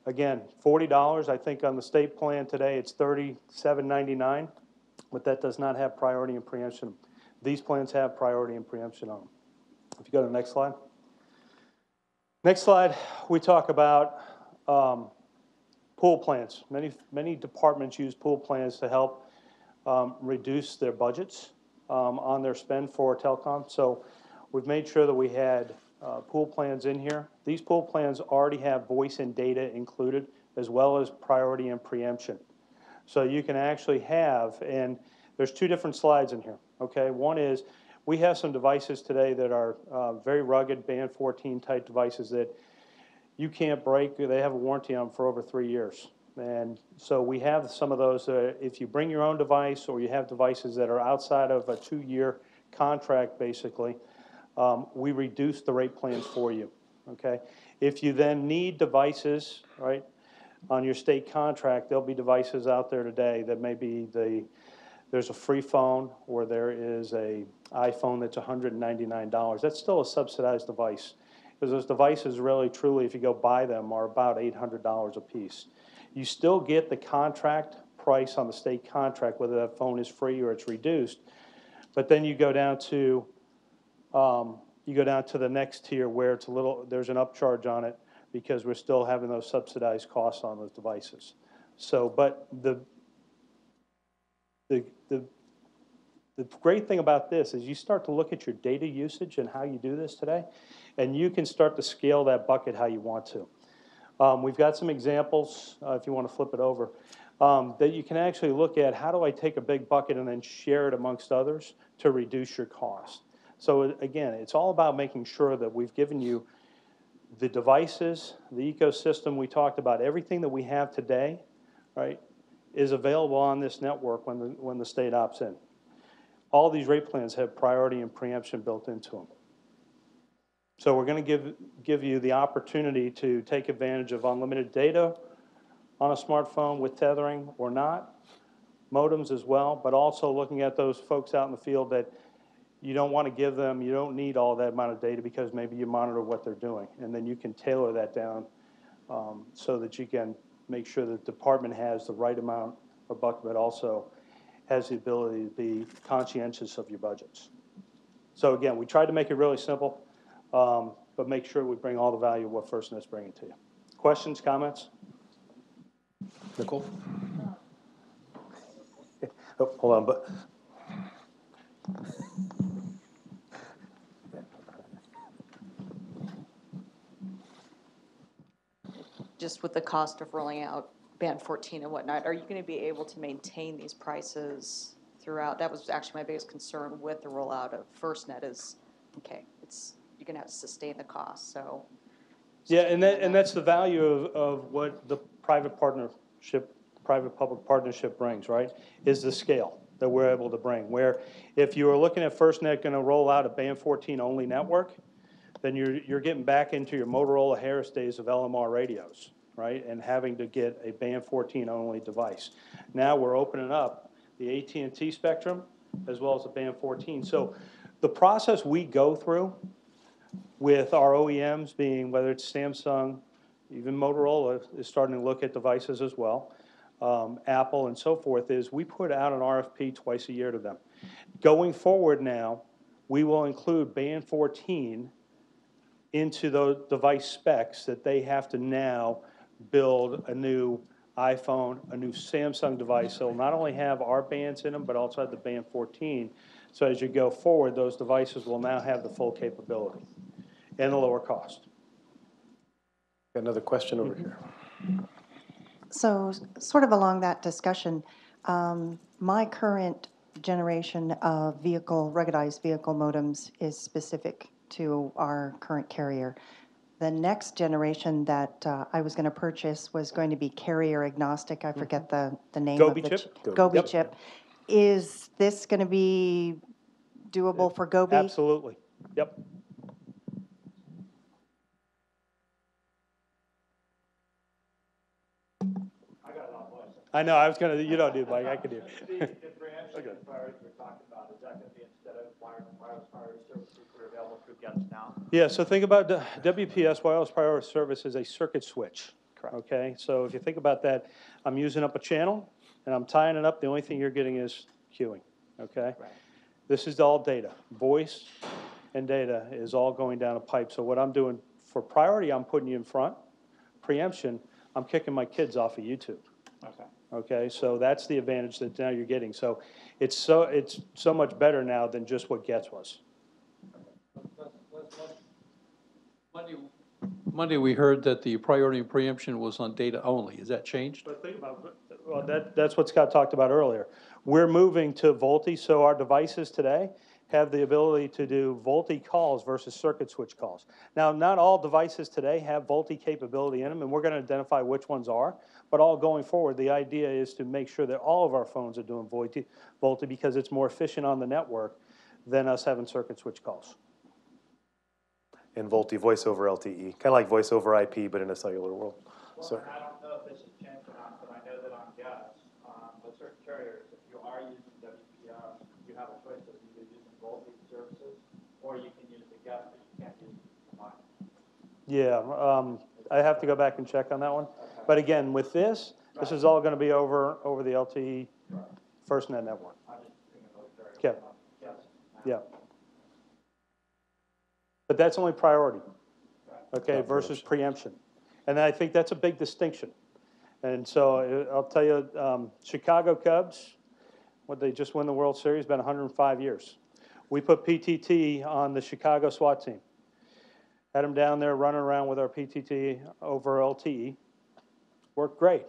Again, $40. I think on the state plan today it's $37.99, but that does not have priority and preemption. These plans have priority and preemption on them. If you go to the next slide. Next slide, we talk about pool plans. Many departments use pool plans to help reduce their budgets on their spend for telecom. So we've made sure that we had pool plans in here. These pool plans already have voice and data included, as well as priority and preemption. So you can actually have, and there's two different slides in here, okay? One is, we have some devices today that are very rugged, band 14 type devices that you can't break. They have a warranty on them for over 3 years. And so we have some of those, if you bring your own device or you have devices that are outside of a 2-year contract, basically, we reduce the rate plans for you, okay? If you then need devices, right, on your state contract, there'll be devices out there today that may be there's a free phone or there is a iPhone that's $199. That's still a subsidized device. because those devices really, truly, if you go buy them, are about $800 a piece. You still get the contract price on the state contract, whether that phone is free or it's reduced, but then you go down to the next tier where it's there's an upcharge on it because we're still having those subsidized costs on those devices. So, but the great thing about this is you start to look at your data usage and how you do this today, and you can start to scale that bucket how you want to. We've got some examples, if you want to flip it over, that you can actually look at how do I take a big bucket and then share it amongst others to reduce your cost. So again, it's all about making sure that we've given you the devices, the ecosystem we talked about, everything that we have today, right, is available on this network when the state opts in. All these rate plans have priority and preemption built into them. So we're going to give you the opportunity to take advantage of unlimited data on a smartphone with tethering or not, modems as well, but also looking at those folks out in the field that you don't want to give them, you don't need all that amount of data because maybe you monitor what they're doing. And then you can tailor that down so that you can make sure that the department has the right amount of bucket, but also has the ability to be conscientious of your budgets. So again, we tried to make it really simple, but make sure we bring all the value of what FirstNet's bringing to you. Questions, comments? Nicole? Oh, hold on, but. Just with the cost of rolling out Band 14 and whatnot, are you going to be able to maintain these prices throughout? That was actually my biggest concern with the rollout of FirstNet is, okay, you're going to have to sustain the cost, so. Yeah, and that's the value of what the private-public partnership brings, right, is the scale that we're able to bring. Where if you were looking at FirstNet going to roll out a Band 14 only network, then you're getting back into your Motorola Harris days of LMR radios, right, and having to get a Band 14 only device. Now we're opening up the AT&T spectrum as well as the Band 14. So the process we go through with our OEMs being, whether it's Samsung, even Motorola is starting to look at devices as well, Apple and so forth, is we put out an RFP twice a year to them. Going forward now, we will include Band 14 into those device specs that they have to now build a new iPhone, a new Samsung device. So it'll not only have our bands in them, but also have the Band 14. So as you go forward, those devices will now have the full capability and the lower cost. Got another question over here. So sort of along that discussion, my current generation of ruggedized vehicle modems is specific to our current carrier. The next generation that I was going to purchase was going to be carrier agnostic. I forget the name Gobi of the chip? Gobi Yep. chip. Is this going to be doable for Gobi? Absolutely. Yep. I know, I was going to, you don't do, Mike, I can do. The differentiation priorities we're talking about, is that going to be instead of wireless priority services that are available through GETS now? Yeah, so think about the WPS, wireless priority service, is a circuit switch. Correct. Okay, so if you think about that, I'm using up a channel and I'm tying it up. The only thing you're getting is queuing. Okay, Right. This is all data. Voice and data is all going down a pipe. So what I'm doing for priority, I'm putting you in front. Preemption, I'm kicking my kids off of YouTube. Okay. Okay, so that's the advantage that now you're getting. So it's so much better now than just what GETS was. Monday we heard that the priority and preemption was on data only. Is that changed? But think about, well, that's what Scott talked about earlier. We're moving to VoLTE, so our devices today have the ability to do VoLTE calls versus circuit switch calls. Now, not all devices today have VoLTE capability in them, and we're going to identify which ones are. But all going forward, the idea is to make sure that all of our phones are doing VoLTE because it's more efficient on the network than us having circuit switch calls. And VoLTE, voice over LTE, kind of like voice over IP, but in a cellular world. Well, So, I don't know if this has changed or not, but I know that on GETS, with certain carriers, if you are using WPS, you have a choice of either using VoLTE services or you can use the GETS, but you can't use them combined. Yeah, I have to go back and check on that one. But again, with this is all gonna be over the LTE FirstNet network. Okay. Yeah. But that's only priority, okay, versus preemption. And I think that's a big distinction. And so I'll tell you, Chicago Cubs, what they just won the World Series, been 105 years. We put PTT on the Chicago SWAT team. Had them down there running around with our PTT over LTE. Worked great.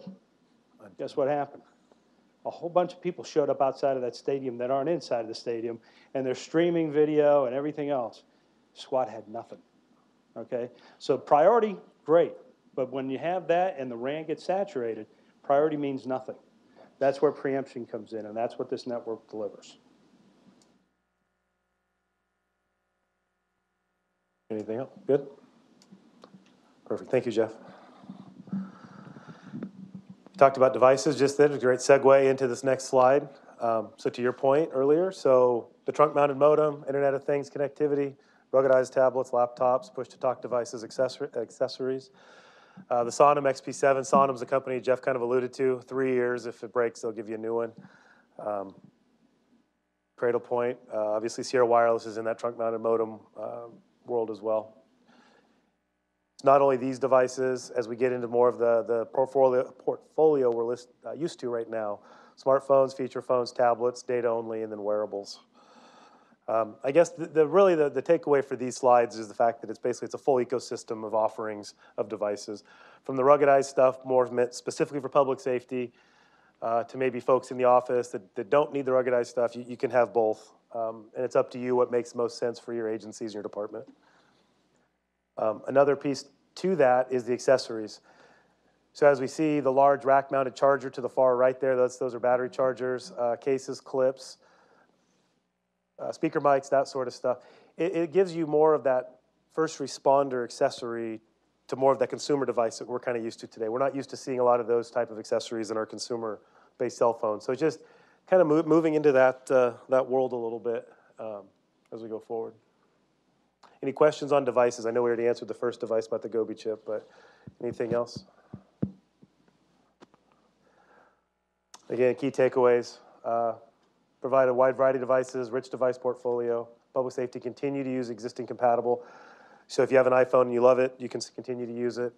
Guess what happened? A whole bunch of people showed up outside of that stadium that aren't inside of the stadium, and they're streaming video and everything else. SWAT had nothing, okay? So priority, great. But when you have that and the RAN gets saturated, priority means nothing. That's where preemption comes in, and that's what this network delivers. Anything else? Good? Perfect. Thank you, Jeff. We talked about devices just then. A great segue into this next slide. So to your point earlier, so the trunk-mounted modem, Internet of Things connectivity, ruggedized tablets, laptops, push-to-talk devices, accessories. The Sonim XP7, Sonim's a company Jeff kind of alluded to. 3 years. If it breaks, they'll give you a new one. Cradlepoint, obviously Sierra Wireless is in that trunk-mounted modem world as well. It's not only these devices, as we get into more of the portfolio we're used to right now. Smartphones, feature phones, tablets, data only, and then wearables. I guess really the takeaway for these slides is the fact that it's a full ecosystem of offerings of devices. From the ruggedized stuff, more meant specifically for public safety, to maybe folks in the office that don't need the ruggedized stuff, you can have both. And it's up to you what makes most sense for your agencies and your department. Another piece to that is the accessories. So as we see the large rack-mounted charger to the far right there, those are battery chargers, cases, clips, speaker mics, that sort of stuff. It gives you more of that first responder accessory to more of that consumer device that we're kind of used to today. We're not used to seeing a lot of those type of accessories in our consumer-based cell phones. So just kind of moving into that world a little bit as we go forward. Any questions on devices? I know we already answered the first device about the Gobi chip, but anything else? Again, key takeaways. Provide a wide variety of devices, rich device portfolio. Public safety, continue to use existing compatible. So if you have an iPhone and you love it, you can continue to use it.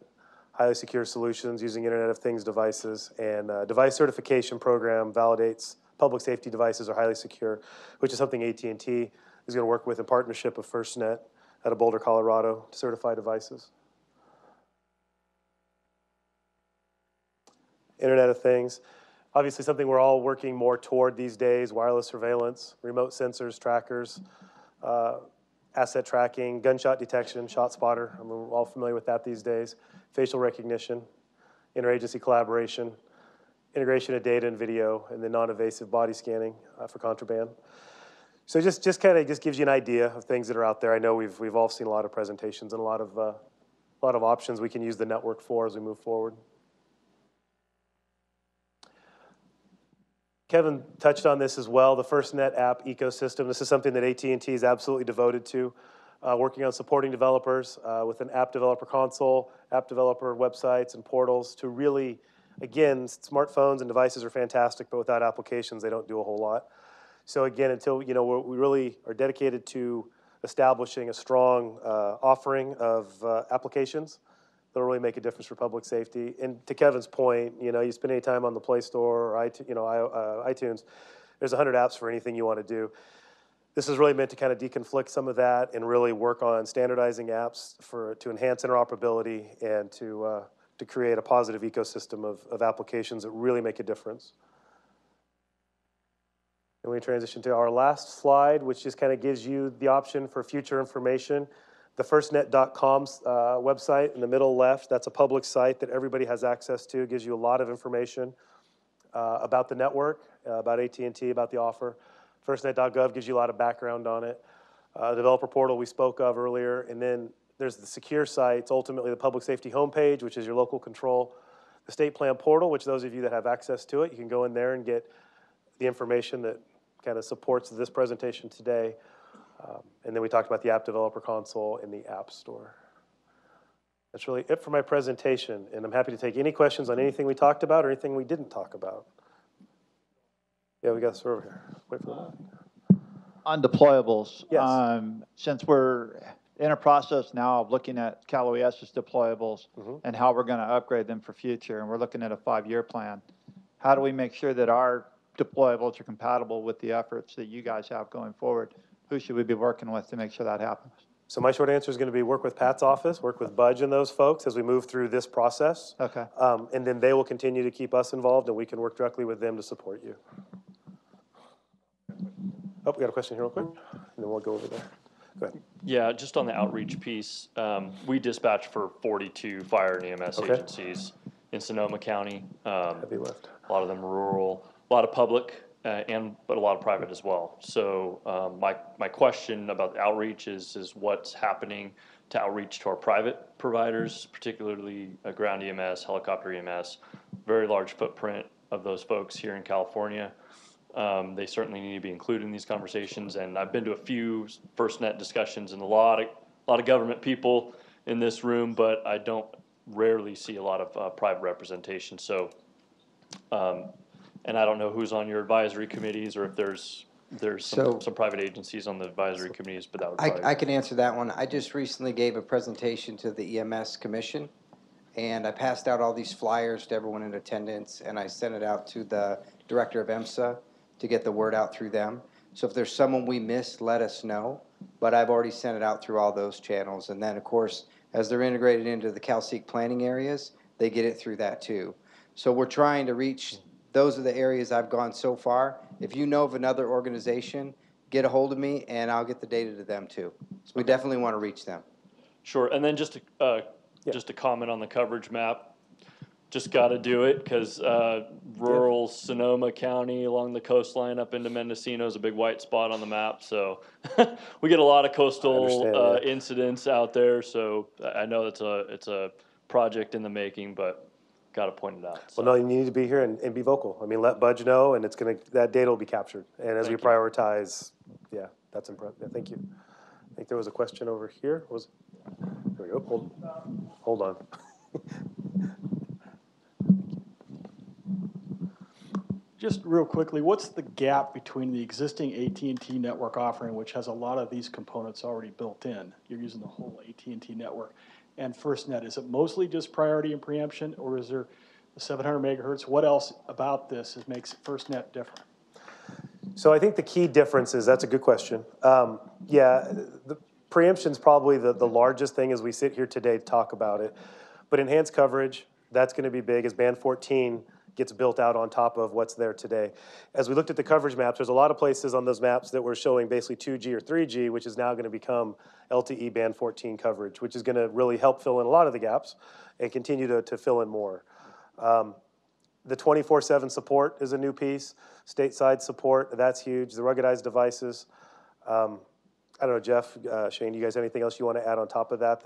Highly secure solutions using Internet of Things devices. And device certification program validates public safety devices are highly secure, which is something AT&T is going to work with in partnership with FirstNet out of Boulder, Colorado to certify devices. Internet of Things. Obviously something we're all working more toward these days, wireless surveillance, remote sensors, trackers, asset tracking, gunshot detection, shot spotter. I mean, we're all familiar with that these days. Facial recognition, interagency collaboration, integration of data and video, and then non-invasive body scanning for contraband. So just kind of gives you an idea of things that are out there. I know we've all seen a lot of presentations and a lot of options we can use the network for as we move forward. Kevin touched on this as well, the FirstNet app ecosystem. This is something that AT&T is absolutely devoted to, working on supporting developers with an app developer console, app developer websites and portals to really, again, smartphones and devices are fantastic, but without applications, they don't do a whole lot. So again, until we really are dedicated to establishing a strong offering of applications that'll really make a difference for public safety. And to Kevin's point, you spend any time on the Play Store or iTunes, there's 100 apps for anything you want to do. This is really meant to kind of deconflict some of that and really work on standardizing apps to enhance interoperability and to create a positive ecosystem of applications that really make a difference. And we transition to our last slide, which just kind of gives you the option for future information. The FirstNet.com website in the middle left, that's a public site that everybody has access to. It gives you a lot of information about the network, about AT&T, about the offer. FirstNet.gov gives you a lot of background on it. The developer portal we spoke of earlier, and then there's the secure sites, ultimately the public safety homepage, which is your local control. The state plan portal, which those of you that have access to it, you can go in there and get the information that kind of supports this presentation today. And then we talked about the app developer console in the App Store. That's really it for my presentation, and I'm happy to take any questions on anything we talked about or anything we didn't talk about. Yeah, we got this over here. Wait for a moment. On deployables, Yes. since we're in a process now of looking at Cal OES's deployables and how we're going to upgrade them for future, and we're looking at a 5-year plan, how do we make sure that our deployables are compatible with the efforts that you guys have going forward? Who should we be working with to make sure that happens? So my short answer is going to be work with Pat's office, work with Budge and those folks as we move through this process. Okay. And then they will continue to keep us involved, and we can work directly with them to support you. Oh, we got a question here real quick, and then we'll go over there. Go ahead. Yeah, just on the outreach piece, we dispatch for 42 fire and EMS agencies in Sonoma County. Heavy lift. A lot of them rural, a lot of public, but a lot of private as well. So my question about the outreach is what's happening to outreach to our private providers, particularly ground EMS, helicopter EMS, very large footprint of those folks here in California. They certainly need to be included in these conversations, and I've been to a few FirstNet discussions and a lot of government people in this room, but I don't rarely see a lot of private representation. So, and I don't know who's on your advisory committees or if there's some private agencies on the advisory committees, but that would probably... I can answer that one. I just recently gave a presentation to the EMS Commission, and I passed out all these flyers to everyone in attendance, and I sent it out to the director of EMSA to get the word out through them. So if there's someone we missed, let us know. But I've already sent it out through all those channels. And then, of course, as they're integrated into the CalSeek planning areas, they get it through that too. So we're trying to reach, those are the areas I've gone so far. If you know of another organization, get a hold of me and I'll get the data to them too. So we definitely want to reach them. Sure, and then just a comment on the coverage map. Just got to do it because rural Sonoma County along the coastline up into Mendocino is a big white spot on the map. So we get a lot of coastal incidents out there. So I know it's a project in the making, but got to point it out. So. Well, no, you need to be here and be vocal. I mean, let Budge know, and that data will be captured. And as we prioritize, yeah, that's impressive. Yeah, thank you. I think there was a question over here. There we go. Hold on. Just real quickly, what's the gap between the existing AT&T network offering, which has a lot of these components already built in? You're using the whole AT&T network, and FirstNet. Is it mostly just priority and preemption, or is there the 700 megahertz? What else about this makes FirstNet different? So I think the key difference is, that's a good question. Yeah, the preemption is probably the largest thing as we sit here today to talk about it. But enhanced coverage, that's going to be big as band 14 gets built out on top of what's there today. As we looked at the coverage maps, there's a lot of places on those maps that were showing basically 2G or 3G, which is now going to become LTE band 14 coverage, which is going to really help fill in a lot of the gaps and continue to fill in more. The 24/7 support is a new piece. Stateside support, that's huge. The ruggedized devices. I don't know, Jeff, Shane, do you guys have anything else you want to add on top of that?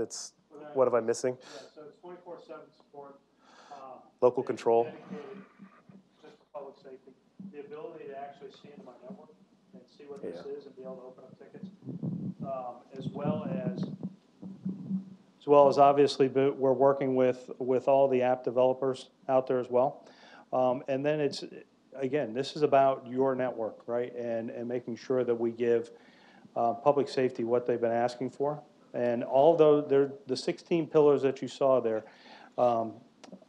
What am I missing? Yeah, so it's 24/7 support. Local control. Just for public safety. The ability to actually see into my network and see what this is and be able to open up tickets. As well as obviously we're working with all the app developers out there as well. And then again, this is about your network, right? And making sure that we give public safety what they've been asking for. And although the 16 pillars that you saw there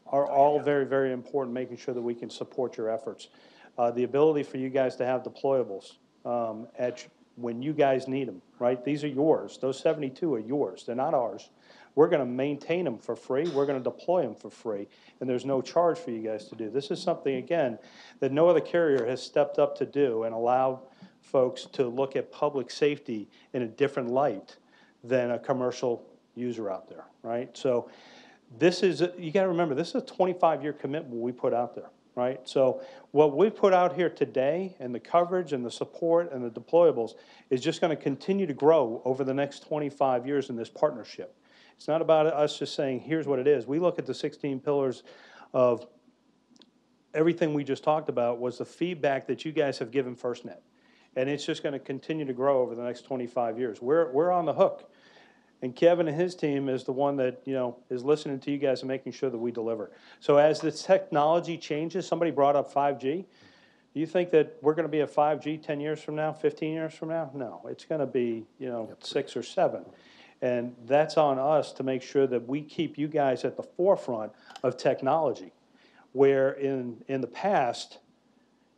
are all very, very important, making sure that we can support your efforts. The ability for you guys to have deployables when you guys need them, right? These are yours. Those 72 are yours. They're not ours. We're going to maintain them for free. We're going to deploy them for free. And there's no charge for you guys to do. This is something, again, that no other carrier has stepped up to do and allow folks to look at public safety in a different light than a commercial user out there, right? So this is, you got to remember, this is a 25-year commitment we put out there, right? So what we put out here today and the coverage and the support and the deployables is just going to continue to grow over the next 25 years in this partnership. It's not about us just saying, here's what it is. We look at the 16 pillars of everything we just talked about was the feedback that you guys have given FirstNet. And it's just going to continue to grow over the next 25 years. We're on the hook. And Kevin and his team is the one that, is listening to you guys and making sure that we deliver. So as the technology changes, somebody brought up 5G. Do you think that we're going to be at 5G 10 years from now, 15 years from now? No, it's going to be, 6 or 7. And that's on us to make sure that we keep you guys at the forefront of technology. Where in the past,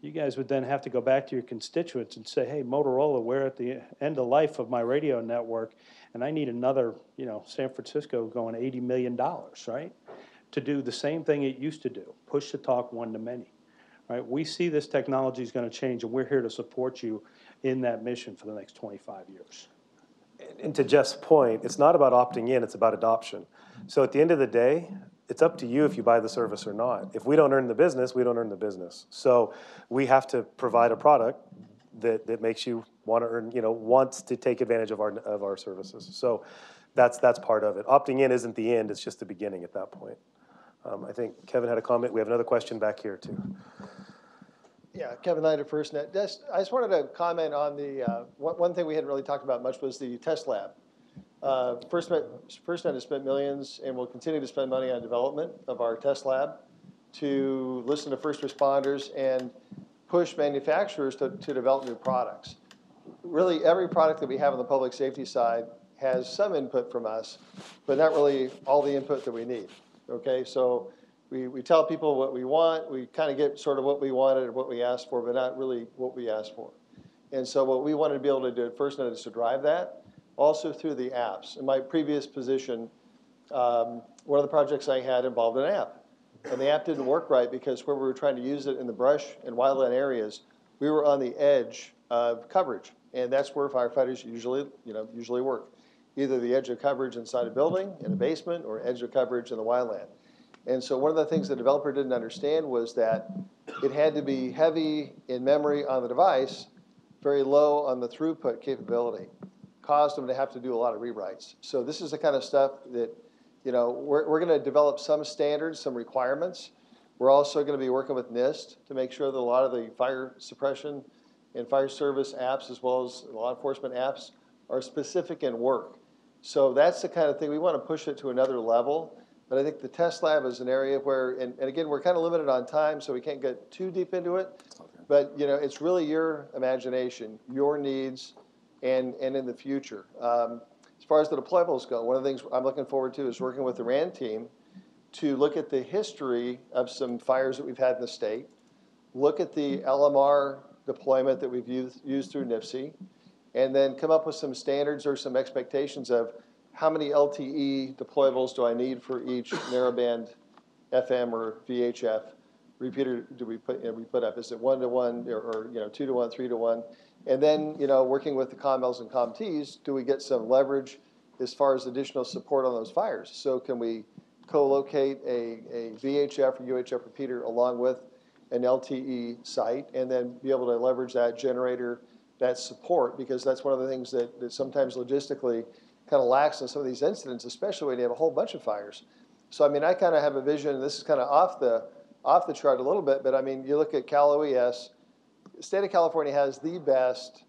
you guys would then have to go back to your constituents and say, hey, Motorola, we're at the end of life of my radio network, and I need another, San Francisco going $80 million, right? To do the same thing it used to do, push to talk one-to-many. Right? We see this technology is going to change, and we're here to support you in that mission for the next 25 years. And to Jeff's point, it's not about opting in, it's about adoption. So at the end of the day, it's up to you if you buy the service or not. If we don't earn the business, we don't earn the business. So we have to provide a product that makes you want to earn, wants to take advantage of our services. So that's part of it. Opting in isn't the end, it's just the beginning at that point. I think Kevin had a comment. We have another question back here, too. Yeah, Kevin Knight at FirstNet. I just wanted to comment on the, one thing we hadn't really talked about much was the test lab. FirstNet has spent millions and will continue to spend money on development of our test lab to listen to first responders and push manufacturers to develop new products. Really, every product that we have on the public safety side has some input from us, but not really all the input that we need. Okay, so we tell people what we want, we kind of get sort of what we wanted or what we asked for, but not really what we asked for. And so what we wanted to be able to do at FirstNet is to drive that, also through the apps. In my previous position, one of the projects I had involved an app. And the app didn't work right because where we were trying to use it in the brush and wildland areas, we were on the edge of coverage. And that's where firefighters usually work. Either the edge of coverage inside a building, in a basement, or edge of coverage in the wildland. And so one of the things the developer didn't understand was that it had to be heavy in memory on the device, very low on the throughput capability. Caused them to have to do a lot of rewrites. So this is the kind of stuff that, we're going to develop some standards, some requirements. We're also going to be working with NIST to make sure that a lot of the fire suppression and fire service apps, as well as law enforcement apps, are specific and work. So that's the kind of thing, we want to push it to another level. But I think the test lab is an area where, and again, we're kind of limited on time, so we can't get too deep into it. But, it's really your imagination, your needs, and in the future. As far as the deployables go, one of the things I'm looking forward to is working with the RAND team to look at the history of some fires that we've had in the state, look at the LMR deployment that we've used through NIFC, and then come up with some standards or some expectations of how many LTE deployables do I need for each narrowband FM or VHF repeater do we put up? Is it 1-to-1 or 2-to-1, 3-to-1? And then, working with the ComLs and ComTs, do we get some leverage as far as additional support on those fires? So can we co-locate a VHF or UHF repeater along with an LTE site and then be able to leverage that generator, that support? Because that's one of the things that sometimes logistically kind of lacks in some of these incidents, especially when you have a whole bunch of fires. So, I kind of have a vision, this is kind of off the chart a little bit, but you look at Cal OES, the state of California has the best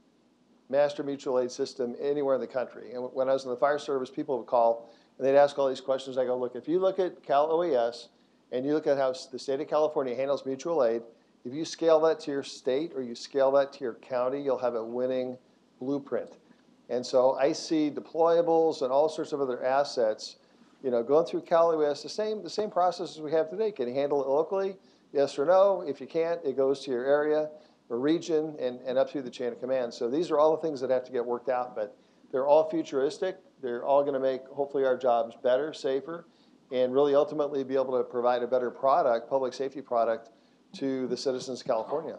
master mutual aid system anywhere in the country. And when I was in the fire service, people would call and they'd ask all these questions. I go, look, if you look at Cal OES and you look at how the state of California handles mutual aid, if you scale that to your state or you scale that to your county, you'll have a winning blueprint. And so I see deployables and all sorts of other assets, going through Cal OES, the same processes we have today. Can you handle it locally? Yes or no? If you can't, it goes to your area or region and up through the chain of command. So these are all the things that have to get worked out, but they're all futuristic. They're all going to make, hopefully, our jobs better, safer, and really ultimately be able to provide a better product, public safety product, to the citizens of California.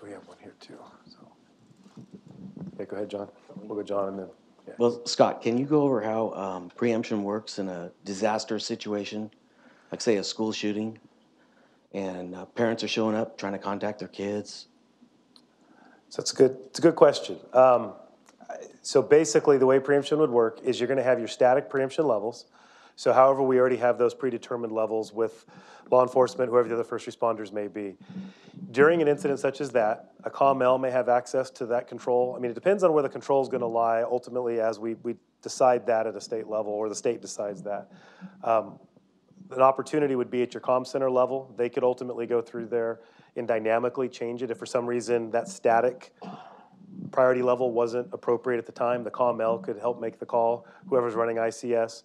We have one here, too. So. Okay, go ahead, John. We'll go John and then. Yeah. Well, Scott, can you go over how preemption works in a disaster situation, like say a school shooting, and parents are showing up trying to contact their kids? So it's a good question. So basically, the way preemption would work is you're going to have your static preemption levels. So however, we already have those predetermined levels with law enforcement, whoever the other first responders may be. During an incident such as that, a COML may have access to that control. I mean, it depends on where the control is going to lie ultimately as we decide that at a state level, or the state decides that. An opportunity would be at your comm center level. They could ultimately go through there and dynamically change it. If for some reason that static priority level wasn't appropriate at the time, the COML could help make the call, whoever's running ICS.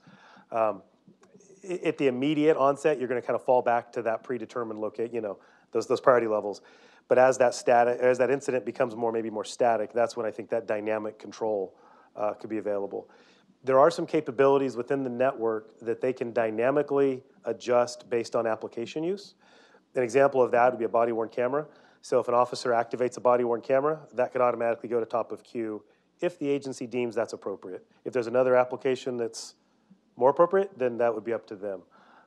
At the immediate onset, you're going to kind of fall back to that predetermined those priority levels. But as that incident becomes maybe more static, that's when I think that dynamic control could be available. There are some capabilities within the network that they can dynamically adjust based on application use. An example of that would be a body-worn camera. So if an officer activates a body-worn camera, that could automatically go to top of queue if the agency deems that's appropriate. If there's another application that's more appropriate, then that would be up to them.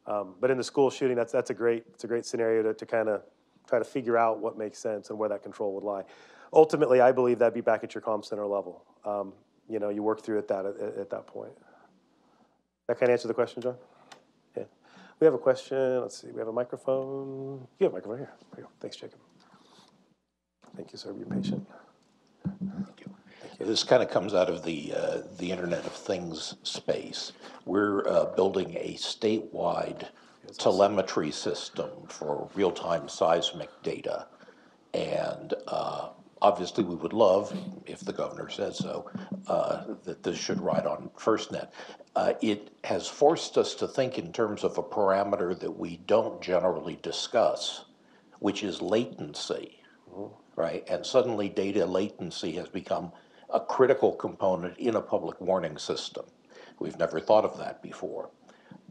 But in the school shooting, that's a great scenario to kind of try to figure out what makes sense and where that control would lie. Ultimately, I believe that'd be back at your comm center level. You work through at that point. That kind of answer the question, John? Yeah. We have a question. Let's see. We have a microphone. You have a microphone here. There you go. Thanks, Jacob. Thank you, sir. Be patient. Thank you. This kind of comes out of the Internet of Things space. We're building a statewide telemetry system for real-time seismic data. And obviously we would love, if the governor says so, that this should ride on FirstNet. It has forced us to think in terms of a parameter that we don't generally discuss, which is latency, right? And suddenly data latency has become a critical component in a public warning system. We've never thought of that before.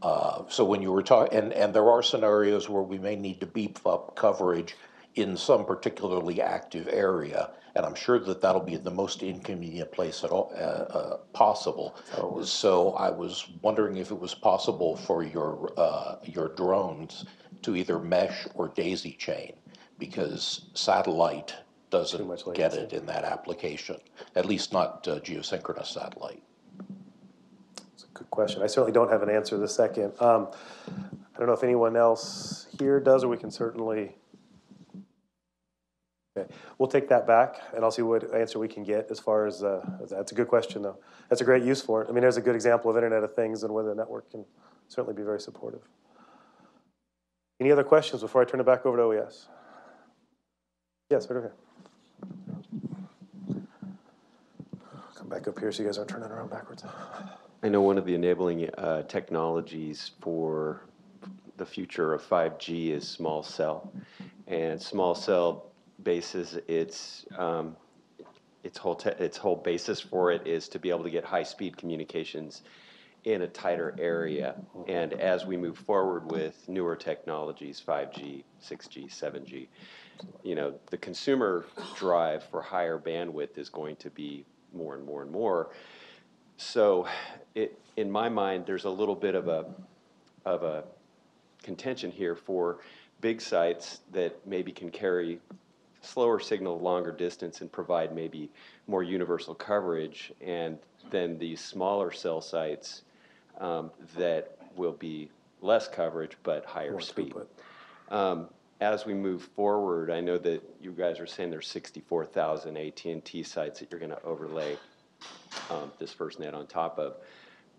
So when you were talking, and there are scenarios where we may need to beef up coverage in some particularly active area, and I'm sure that that'll be the most inconvenient place at all possible. So I was wondering if it was possible for your drones to either mesh or daisy chain, because satellite doesn't get it in that application, at least not geosynchronous satellite. That's a good question. I certainly don't have an answer this second. I don't know if anyone else here does, or we can certainly. Okay, we'll take that back, and I'll see what answer we can get as far as that's a good question, though. That's a great use for it. I mean, there's a good example of Internet of Things and whether the network can certainly be very supportive. Any other questions before I turn it back over to OES? Yes, right over here. Come back up here so you guys aren't turning around backwards. I know one of the enabling technologies for the future of 5G is small cell. And small cell bases, its whole basis for it is to be able to get high-speed communications in a tighter area. And as we move forward with newer technologies, 5G, 6G, 7G, the consumer drive for higher bandwidth is going to be more and more and more. So in my mind, there's a little bit of a contention here for big sites that maybe can carry slower signal longer distance and provide maybe more universal coverage, and then these smaller cell sites that will be less coverage but higher speed. As we move forward, I know that you guys are saying there's 64,000 AT&T sites that you're going to overlay this FirstNet on top of.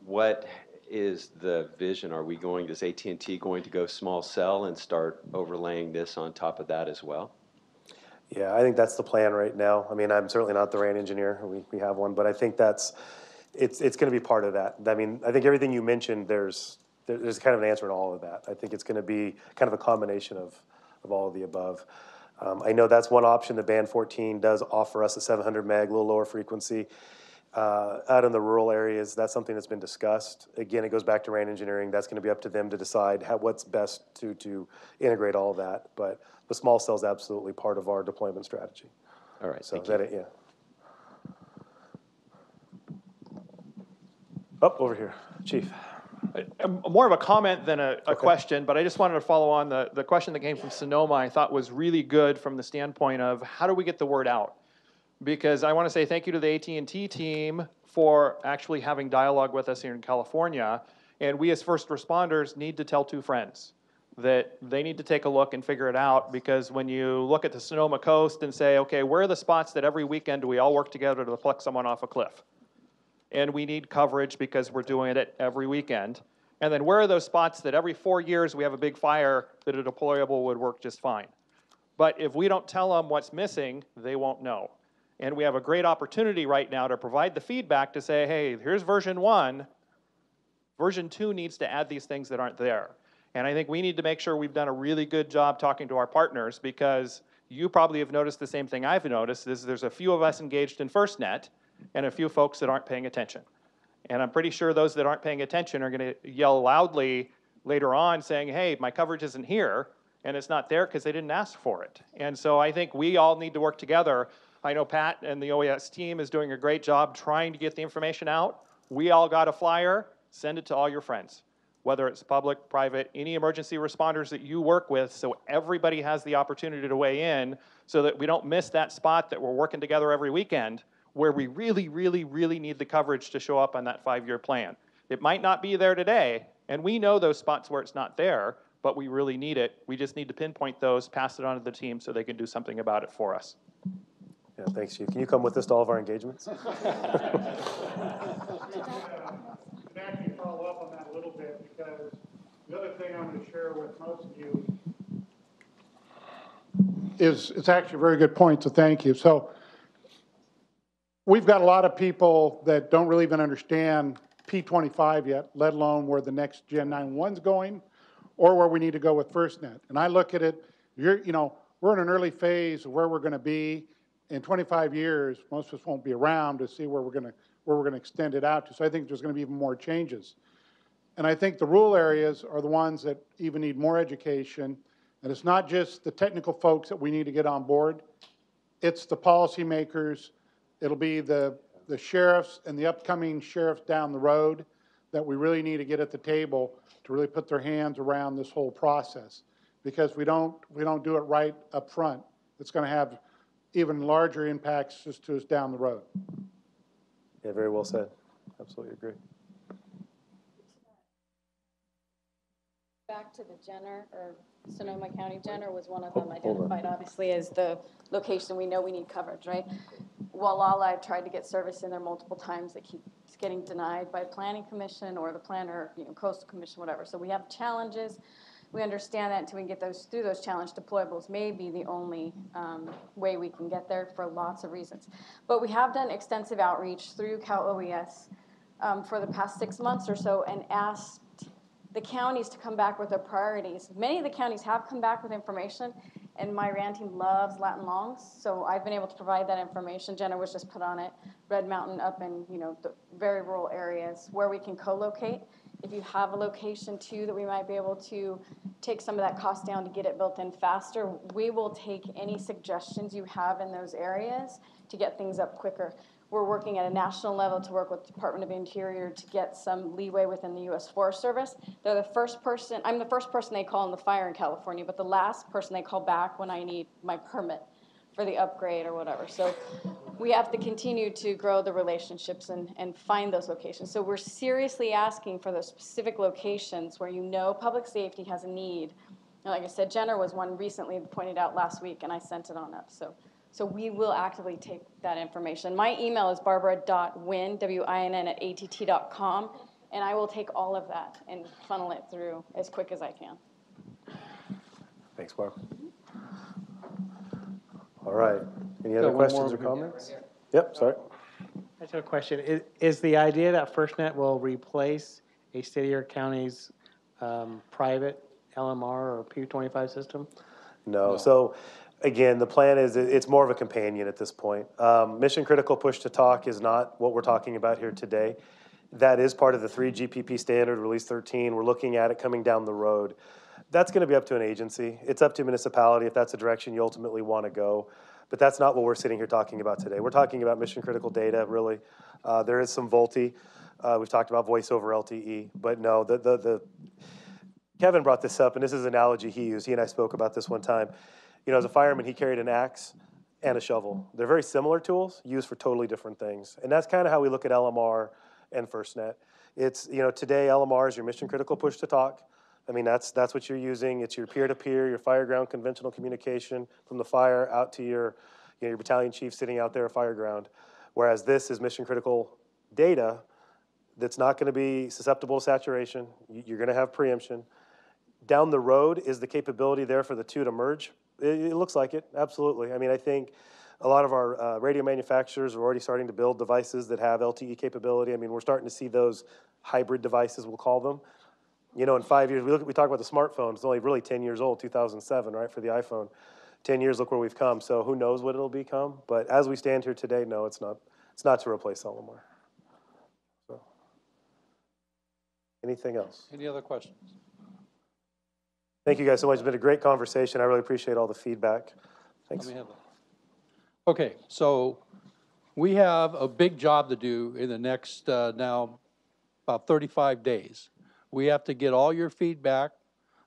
What is the vision? Is AT&T going to go small cell and start overlaying this on top of that as well? Yeah, I think that's the plan right now. I mean, I'm certainly not the RAN engineer. We have one, but I think it's going to be part of that. I mean, I think everything you mentioned, there's kind of an answer to all of that. I think it's going to be kind of a combination of all of the above. I know that's one option. The band 14 does offer us a 700 meg, a little lower frequency. Out in the rural areas, that's something that's been discussed. Again, it goes back to RAN engineering. That's going to be up to them to decide what's best to integrate all of that. But the small cell is absolutely part of our deployment strategy. All right. So is that it? Yeah. Up over here, Chief. More of a comment than a question, but I just wanted to follow on the question that came from Sonoma. I thought was really good from the standpoint of how do we get the word out? Because I want to say thank you to the AT&T team for actually having dialogue with us here in California And we as first responders need to tell two friends that they need to take a look and figure it out, because when you look at the Sonoma coast and say, okay, where are the spots that every weekend do we all work together to pluck someone off a cliff? And we need coverage because we're doing it every weekend. And then where are those spots that every 4 years we have a big fire that a deployable would work just fine? But if we don't tell them what's missing, they won't know. And we have a great opportunity right now to provide the feedback to say, hey, here's version 1. Version 2 needs to add these things that aren't there. And I think we need to make sure we've done a really good job talking to our partners, because you probably have noticed the same thing I've noticed, is there's a few of us engaged in FirstNet and a few folks that aren't paying attention. And I'm pretty sure those that aren't paying attention are going to yell loudly later on saying, hey, my coverage isn't here, and it's not there because they didn't ask for it. And so I think we all need to work together. I know Pat and the OES team is doing a great job trying to get the information out. We all got a flyer. Send it to all your friends, whether it's public, private, any emergency responders that you work with, so everybody has the opportunity to weigh in, so that we don't miss that spot that we're working together every weekend, where we really, really, really need the coverage to show up on that 5-year plan. It might not be there today, and we know those spots where it's not there, but we really need it. We just need to pinpoint those, pass it on to the team so they can do something about it for us. Yeah, thanks, Chief. Can you come with us to all of our engagements? Actually follow up on that a little bit, because the other thing I'm going to share with most of you is, it's actually a very good point, so thank you. So we've got a lot of people that don't really even understand P25 yet, let alone where the next Gen 911's going, or where we need to go with FirstNet. And I look at it, we're in an early phase of where we're going to be. In 25 years, most of us won't be around to see where we're going to extend it out to. So I think there's going to be even more changes. And I think the rural areas are the ones that even need more education. And it's not just the technical folks that we need to get on board. It's the policymakers. It'll be the sheriffs and the upcoming sheriffs down the road that we really need to get at the table to really put their hands around this whole process. Because we don't do it right up front, it's going to have even larger impacts just to us down the road. Yeah, very well said. Absolutely agree. Back to the Jenner, or Sonoma County Jenner was one of them identified, obviously, as the location we know we need coverage, right? Wallala, I've tried to get service in there multiple times. It keeps getting denied by Planning Commission or the planner, Coastal Commission, whatever. So we have challenges. We understand that until we get through those challenge deployables may be the only way we can get there for lots of reasons. But we have done extensive outreach through Cal OES for the past 6 months or so, and asked the counties to come back with their priorities. Many of the counties have come back with information, and my RAN team loves Latin Longs, so I've been able to provide that information. Jenna was just put on it. Red Mountain up in the very rural areas where we can co-locate. If you have a location too that we might be able to take some of that cost down to get it built in faster, we will take any suggestions you have in those areas to get things up quicker. We're working at a national level to work with the Department of Interior to get some leeway within the U.S. Forest Service. I'm the first person they call in the fire in California, but the last person they call back when I need my permit for the upgrade or whatever. So we have to continue to grow the relationships and find those locations. So we're seriously asking for those specific locations where public safety has a need. And like I said, Jenner was one recently pointed out last week, and I sent it on up. So we will actively take that information. My email is barbara.winn, W-I-N-N, @att.com, and I will take all of that and funnel it through as quick as I can. Thanks, Barb. All right. Any other questions or comments? Yep, sorry. I just have a question. Is the idea that FirstNet will replace a city or county's private LMR or P25 system? No. So again, the plan is it's more of a companion at this point. Mission critical push to talk is not what we're talking about here today. That is part of the 3GPP standard, release 13. We're looking at it coming down the road. That's going to be up to an agency. It's up to a municipality if that's the direction you ultimately want to go. But that's not what we're sitting here talking about today. We're talking about mission critical data, really. There is some VoLTE. We've talked about voice over LTE. But no, Kevin brought this up, and this is an analogy he used. He and I spoke about this one time. As a fireman, he carried an axe and a shovel. They're very similar tools used for totally different things. And that's kind of how we look at LMR and FirstNet. It's, today LMR is your mission critical push to talk. I mean, that's what you're using. It's your peer-to-peer, your fire ground conventional communication from the fire out to your, your battalion chief sitting out there at fire ground. Whereas this is mission critical data that's not going to be susceptible to saturation. You're going to have preemption. Down the road, is the capability there for the two to merge? It looks like it, absolutely. I mean, I think a lot of our radio manufacturers are already starting to build devices that have LTE capability. I mean, we're starting to see those hybrid devices, we'll call them. In 5 years, we talk about the smartphone. It's only really 10 years old, 2007, right, for the iPhone. 10 years, look where we've come. So who knows what it'll become? But as we stand here today, no, it's not. It's not to replace LMR. So, anything else? Any other questions? Thank you guys so much. It's been a great conversation. I really appreciate all the feedback. Thanks. Let me have that. Okay, so we have a big job to do in the next now about 35 days. We have to get all your feedback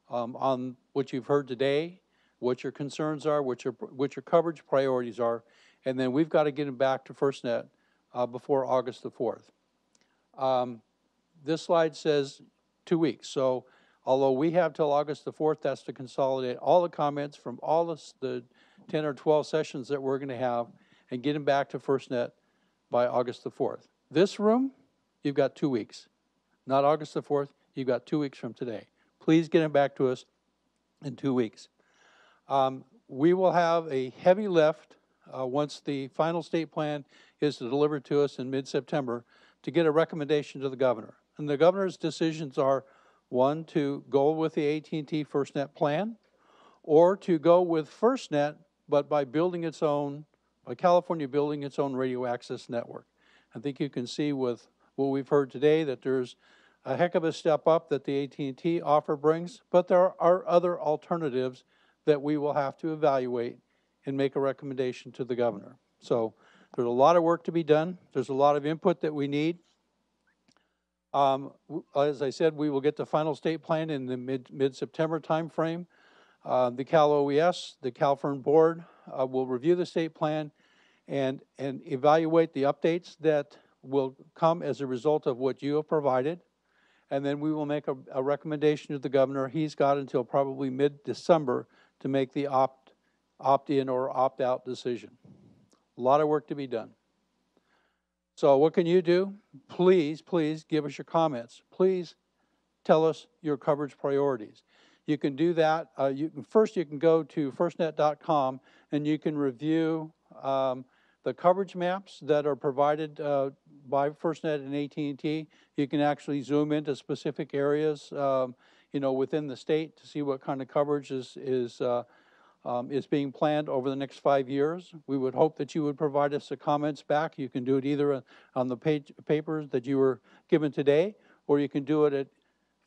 on what you've heard today, what your concerns are, what your coverage priorities are, and then we've got to get them back to FirstNet before August the 4th. This slide says 2 weeks, so although we have till August the 4th, that's to consolidate all the comments from all the 10 or 12 sessions that we're going to have and get them back to FirstNet by August the 4th. This room, you've got 2 weeks. Not August the 4th, you've got 2 weeks from today. Please get them back to us in 2 weeks. We will have a heavy lift once the final state plan is delivered to us in mid-September to get a recommendation to the governor. And the governor's decisions are, one, to go with the AT&T FirstNet plan, or to go with FirstNet, but by building its own, by California building its own radio access network. I think you can see with what we've heard today that there's a heck of a step up that the AT&T offer brings, but there are other alternatives that we will have to evaluate and make a recommendation to the governor. So there's a lot of work to be done. There's a lot of input that we need. As I said, we will get the final state plan in the mid-September timeframe. The Cal OES, the CalFIRN board will review the state plan and evaluate the updates that will come as a result of what you have provided. And then we will make a recommendation to the governor. He's got until probably mid-December to make the opt-in or opt-out decision. A lot of work to be done. So what can you do? Please, please give us your comments. Please tell us your coverage priorities. You can do that. First, you can go to firstnet.com and you can review the coverage maps that are provided by FirstNet and AT&T. You can actually zoom into specific areas, within the state to see what kind of coverage is being planned over the next 5 years. We would hope that you would provide us the comments back. You can do it either on the papers that you were given today, or you can do it at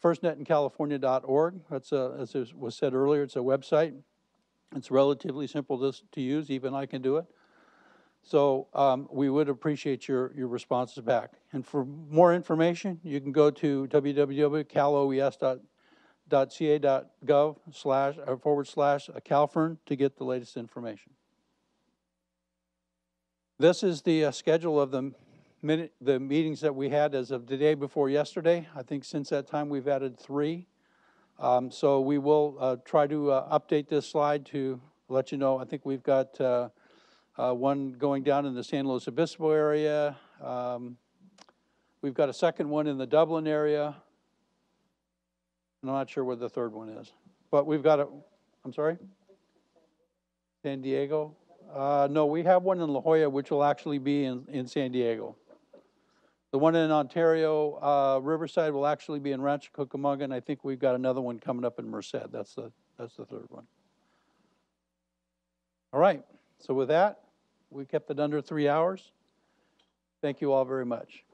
firstnetinCalifornia.org. That's as was said earlier, it's a website. It's relatively simple to use. Even I can do it. So we would appreciate your responses back. And for more information, you can go to www.caloes.ca.gov//CalFIRN to get the latest information. This is the schedule of the meetings that we had as of the day before yesterday. I think since that time we've added 3. So we will try to update this slide to let you know. I think we've got one going down in the San Luis Obispo area. We've got a second one in the Dublin area. I'm not sure where the third one is, but we've got I'm sorry? San Diego? No, we have one in La Jolla, which will actually be in San Diego. The one in Ontario, Riverside, will actually be in Rancho Cucamonga, and I think we've got another one coming up in Merced. That's the third one. All right, so with that, we kept it under 3 hours. Thank you all very much.